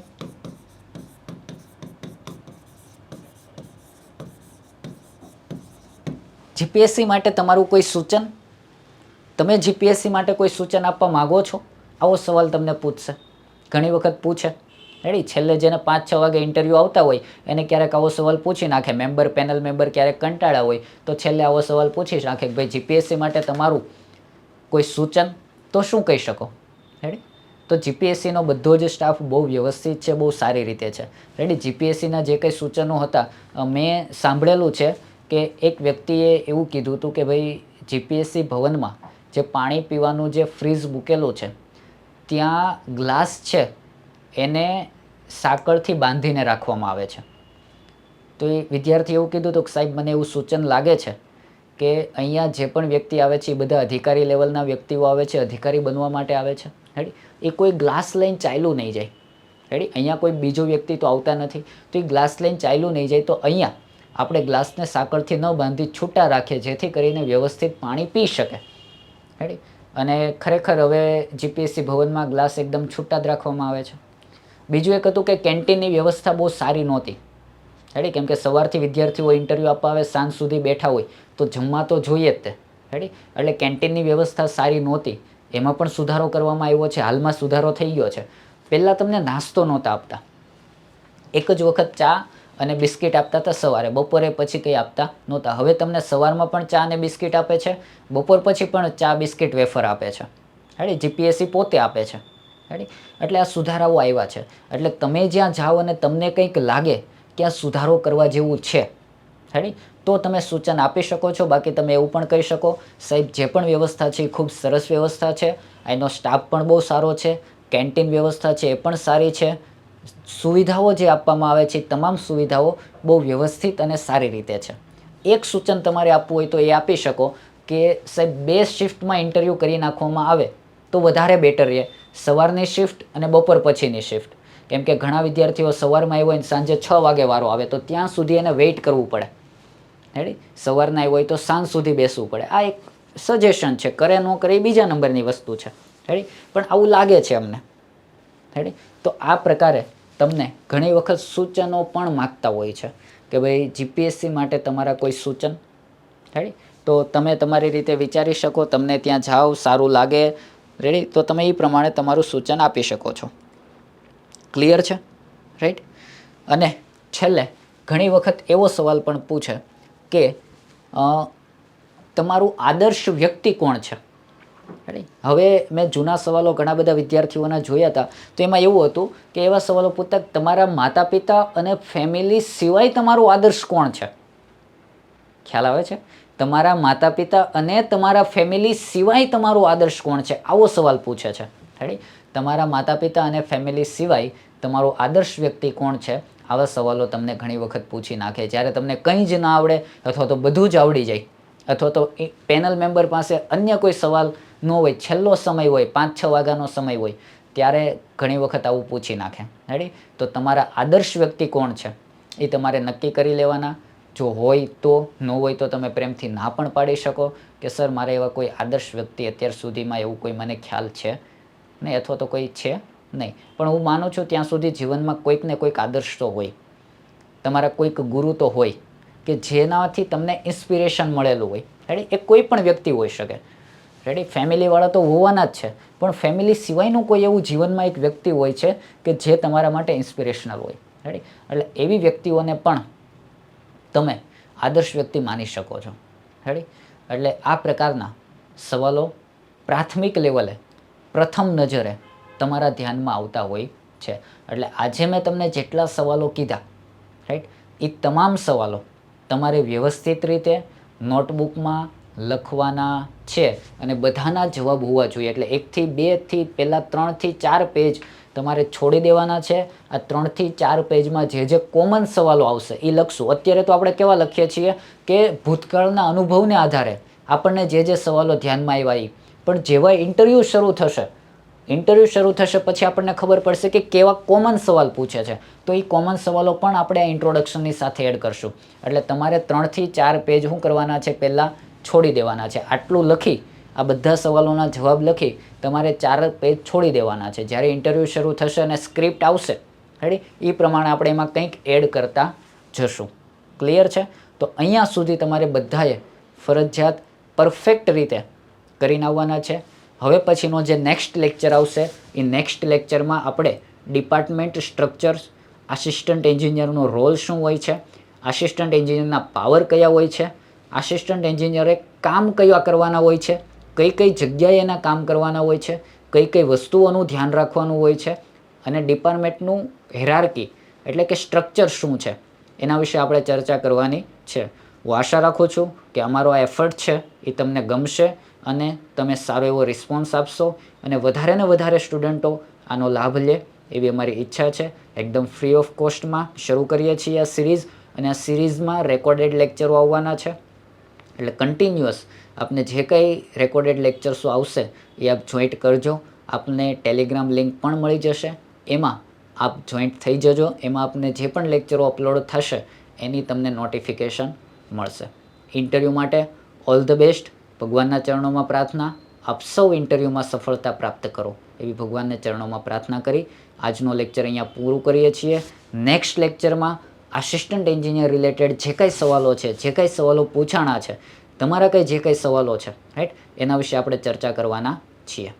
જીપીએસસી માટે તમારું કોઈ સૂચન? તમે જીપીએસસી માટે કોઈ સૂચન આપવા માગો છો? આવો સવાલ તમને પૂછશે, ઘણી વખત પૂછે, રેડી. છેલ્લે જેને 5-6 વાગે ઇન્ટરવ્યૂ આવતા હોય એને ક્યારેક આવો સવાલ પૂછી નાખે. પેનલ મેમ્બર ક્યારેક કંટાળ્યા હોય તો છેલ્લે આવો સવાલ પૂછી નાખે કે ભાઈ જીપીએસસી માટે તમારું કોઈ સૂચન? તો શું કહી શકો, રેડી. તો જીપીએસસીનો બધો જ સ્ટાફ બહુ વ્યવસ્થિત છે, બહુ સારી રીતે છે, રેડી. જીપીએસસીના જે કંઈ સૂચનો હતા, મેં સાંભળેલું છે કે એક વ્યક્તિએ એવું કીધું હતું કે ભાઈ જીપીએસસી ભવનમાં જે પાણી પીવાનું જે ફ્રીજ મૂકેલું છે ત્યાં ગ્લાસ છે એને સાંકળથી બાંધીને રાખવામાં આવે છે. તો એ વિદ્યાર્થી એવું કીધું હતું કે સાહેબ મને એવું સૂચન લાગે છે કે અહીંયા જે પણ વ્યક્તિ આવે છે એ બધા અધિકારી લેવલના વ્યક્તિઓ આવે છે, અધિકારી બનવા માટે આવે છે, રેડી. એ કોઈ ગ્લાસ લઈને ચાલ્યું નહીં જાય, રેડી. અહીંયા કોઈ બીજો વ્યક્તિ તો આવતા નથી, તો એ ગ્લાસ લઈને ચાલ્યું નહીં જાય. તો અહીંયા આપણે ગ્લાસને સાંકળથી ન બાંધી છૂટા રાખીએ, જેથી કરીને વ્યવસ્થિત પાણી પી શકે. રેડી. અને ખરેખર હવે જીપીએસસી ભવનમાં ગ્લાસ એકદમ છૂટા જ રાખવામાં આવે છે. બીજું એક હતું કે કેન્ટીનની વ્યવસ્થા બહુ સારી નહોતી. રેડી. કેમ કે સવારથી વિદ્યાર્થીઓ ઇન્ટરવ્યૂ આપવા આવે, સાંજ સુધી બેઠા હોય, તો જમવા તો જોઈએ જ તે. રેડી. એટલે કેન્ટીનની વ્યવસ્થા સારી નહોતી. એમાં પણ સુધારો કરવામાં આવ્યો છે. હાલમાં સુધારો થઈ ગયો છે. પહેલાં તમને નાસ્તો નહોતા આપતા, એક જ વખત ચા અને બિસ્કિટ આપતા હતા સવારે, બપોરે પછી કંઈ આપતા નહોતા. હવે તમને સવારમાં પણ ચા અને બિસ્કિટ આપે છે, બપોર પછી પણ ચા બિસ્કિટ વેફર આપે છે. રેડી. જીપીએસસી પોતે આપે છે. રેડી. એટલે આ સુધારાઓ આવ્યા છે. એટલે તમે જ્યાં જાઓ અને તમને કંઈક લાગે કે આ સુધારો કરવા જેવું છે, રેડી, તો તમે સૂચન આપી શકો છો. બાકી તમે એવું પણ કહી શકો, સાહેબ જે પણ વ્યવસ્થા છે એ ખૂબ સરસ વ્યવસ્થા છે, એનો સ્ટાફ પણ બહુ સારો છે, કેન્ટીન વ્યવસ્થા છે એ પણ સારી છે, સુવિધાઓ જે આપવામાં આવે છે તમામ સુવિધાઓ બહુ વ્યવસ્થિત અને સારી રીતે છે. એક સૂચન તમારે આપવું હોય તો એ આપી શકો કે સાહેબ 2 શિફ્ટમાં ઇન્ટરવ્યૂ કરી નાખવામાં આવે તો વધારે બેટર રહે, સવારની શિફ્ટ અને બપોર પછીની શિફ્ટ. કેમ કે ઘણા વિદ્યાર્થીઓ સવારમાં આવ્યો હોય સાંજે 6 વાગે વારો આવે, તો ત્યાં સુધી એને વેઇટ કરવું પડે. રેડી. સવારના આવ્યો હોય તો સાંજ સુધી બેસવું પડે. આ એક સજેશન છે, કરે ન કરે એ બીજા નંબરની વસ્તુ છે. રેડી. પણ આવું લાગે છે અમને. રેડી. તો આ પ્રકારે તમને ઘણી વખત સૂચનો પણ માગતા હોય છે કે ભાઈ જીપીએસસી માટે તમારા કોઈ સૂચન. રેડી. તો તમે તમારી રીતે વિચારી શકો, તમને ત્યાં જાઓ સારું લાગે, રેડી, તો તમે એ પ્રમાણે તમારું સૂચન આપી શકો છો. ક્લિયર છે? રાઈટ. અને છેલ્લે ઘણી વખત એવો સવાલ પણ પૂછે કે તમારું આદર્શ વ્યક્તિ કોણ છે. રેડી. હવે મેં જૂના સવાલો ઘણા બધા વિદ્યાર્થીઓના જોયા હતા, તો એમાં એવું હતું કે એવા સવાલો પૂછતા તમારા માતા પિતા અને ફેમિલી સિવાય તમારું આદર્શ કોણ છે. ખ્યાલ આવે છે? તમારા માતા પિતા અને તમારા ફેમિલી સિવાય તમારું આદર્શ કોણ છે, આવો સવાલ પૂછે છે. રેડી. તમારા માતા પિતા અને ફેમિલી સિવાય તમારો આદર્શ વ્યક્તિ કોણ છે, આવા સવાલો તમને ઘણી વખત પૂછી નાખે. જ્યારે તમને કંઈ જ ના આવડે અથવા તો બધું જ આવડી જાય, અથવા તો પેનલ મેમ્બર પાસે અન્ય કોઈ સવાલ ન હોય, છેલ્લો સમય હોય, 5-6 વાગ્યાનો સમય હોય, ત્યારે ઘણી વખત આવું પૂછી નાખે. રેડી. તો તમારા આદર્શ વ્યક્તિ કોણ છે એ તમારે નક્કી કરી લેવાના. જો હોય તો, ન હોય તો તમે પ્રેમથી ના પણ પાડી શકો કે સર મારે એવા કોઈ આદર્શ વ્યક્તિ અત્યાર સુધીમાં એવું કોઈ મને ખ્યાલ છે નહીં, અથવા તો કોઈ છે નહીં. પણ હું માનું છું ત્યાં સુધી જીવનમાં કોઈક ને કોઈક આદર્શ તો હોય, તમારા કોઈક ગુરુ તો હોય કે જેનાથી તમને ઇન્સ્પિરેશન મળેલું હોય. રેડી. એ કોઈ પણ વ્યક્તિ હોઈ શકે. રેડી. ફેમિલીવાળા તો હોવાના જ છે, પણ ફેમિલી સિવાયનું કોઈ એવું જીવનમાં એક વ્યક્તિ હોય છે કે જે તમારા માટે ઇન્સ્પિરેશનલ હોય. રેડી. એટલે એવી વ્યક્તિઓને પણ તમે આદર્શ વ્યક્તિ માની શકો છો. રેડી. એટલે આ પ્રકારના સવાલો પ્રાથમિક લેવલે, પ્રથમ નજરે તમારા ધ્યાનમાં આવતા હોય છે. એટલે આજે મેં તમને જેટલા સવાલો કીધા, રાઈટ, એ તમામ સવાલો તમારે વ્યવસ્થિત રીતે નોટબુકમાં લખવાના છે અને બધાના જવાબ હોવા જોઈએ. એટલે 1 થી 2 થી પહેલાં 3 થી 4 પેજ તમારે છોડી દેવાના છે. આ 3 થી 4 પેજમાં જે કોમન સવાલો આવશે એ લખશું. અત્યારે તો આપણે કેવા લખીએ છીએ કે ભૂતકાળના અનુભવને આધારે આપણને જે સવાલો ધ્યાનમાં આવ્યા, પણ જેવા ઇન્ટરવ્યૂ શરૂ થશે પછી આપણને ખબર પડશે કે કેવા કોમન સવાલ પૂછે છે. તો એ કોમન સવાલો પણ આપણે આ ઇન્ટ્રોડક્શનની સાથે એડ કરશું. એટલે તમારે 3 થી 4 પેજ શું કરવાના છે, પહેલાં છોડી દેવાના છે. આટલું લખી, આ બધા સવાલોના જવાબ લખી તમારે 4 પેજ છોડી દેવાના છે. જ્યારે ઇન્ટરવ્યૂ શરૂ થશે અને સ્ક્રિપ્ટ આવશે, રેડી, એ પ્રમાણે આપણે એમાં કંઈક એડ કરતા જશું. ક્લિયર છે? તો અહીંયા સુધી તમારે બધાએ ફરજિયાત પરફેક્ટ રીતે કરીને આવવાના છે. હવે પછીનો જે નેક્સ્ટ લેક્ચર આવશે એ નેક્સ્ટ લેક્ચરમાં આપણે ડિપાર્ટમેન્ટ સ્ટ્રક્ચર્સ, આસિસ્ટન્ટ એન્જિનિયરનો રોલ શું હોય છે, આસિસ્ટન્ટ એન્જિનિયરના પાવર કયા હોય છે, આસિસ્ટન્ટ એન્જિનિયરે કામ કયા કરવાના હોય છે, કઈ કઈ જગ્યાએ એના કામ કરવાના હોય છે, કઈ કઈ વસ્તુઓનું ધ્યાન રાખવાનું હોય છે, અને ડિપાર્ટમેન્ટનું હેરાર્કી એટલે કે સ્ટ્રક્ચર શું છે એના વિશે આપણે ચર્ચા કરવાની છે. હું આશા રાખું છું કે અમારો આ એફર્ટ છે એ તમને ગમશે અને તમે સારો એવો રિસ્પોન્સ આપશો અને વધારે ને વધારે સ્ટુડન્ટો આનો લાભ લે એવી અમારી ઈચ્છા છે. એકદમ ફ્રી ઓફ કોસ્ટમાં શરૂ કરીએ છીએ આ સિરીઝ, અને આ સિરીઝમાં રેકોર્ડેડ લેક્ચરો આવવાના છે. એટલે કન્ટિન્યુઅસ આપને જે કંઈ રેકોર્ડેડ લેક્ચર્સો આવશે એ આપ જોઈન્ટ કરજો. આપને ટેલિગ્રામ લિંક પણ મળી જશે. એમાં આપ જોઈન્ટ થઈ જજો. એમાં આપને જે પણ લેક્ચરો અપલોડ થશે એની તમને નોટિફિકેશન મળશે. ઇન્ટરવ્યૂ માટે ઓલ ધ બેસ્ટ. ભગવાનના ચરણોમાં પ્રાર્થના, આપ સૌ ઇન્ટરવ્યૂમાં સફળતા પ્રાપ્ત કરો એવી ભગવાનના ચરણોમાં પ્રાર્થના કરી આજનો લેક્ચર અહીંયા પૂરું કરીએ છીએ. નેક્સ્ટ લેક્ચરમાં આસિસ્ટન્ટ એન્જિનિયર રિલેટેડ જે કંઈ સવાલો છે, જે કંઈ સવાલો પૂછાણા છે, તમારા કંઈ જે કંઈ સવાલો છે, રાઈટ, એના વિશે આપણે ચર્ચા કરવાના છીએ.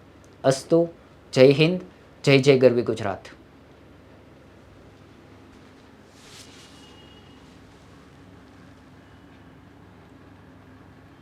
અસ્તુ. જય હિન્દ. જય જય ગરવી ગુજરાત.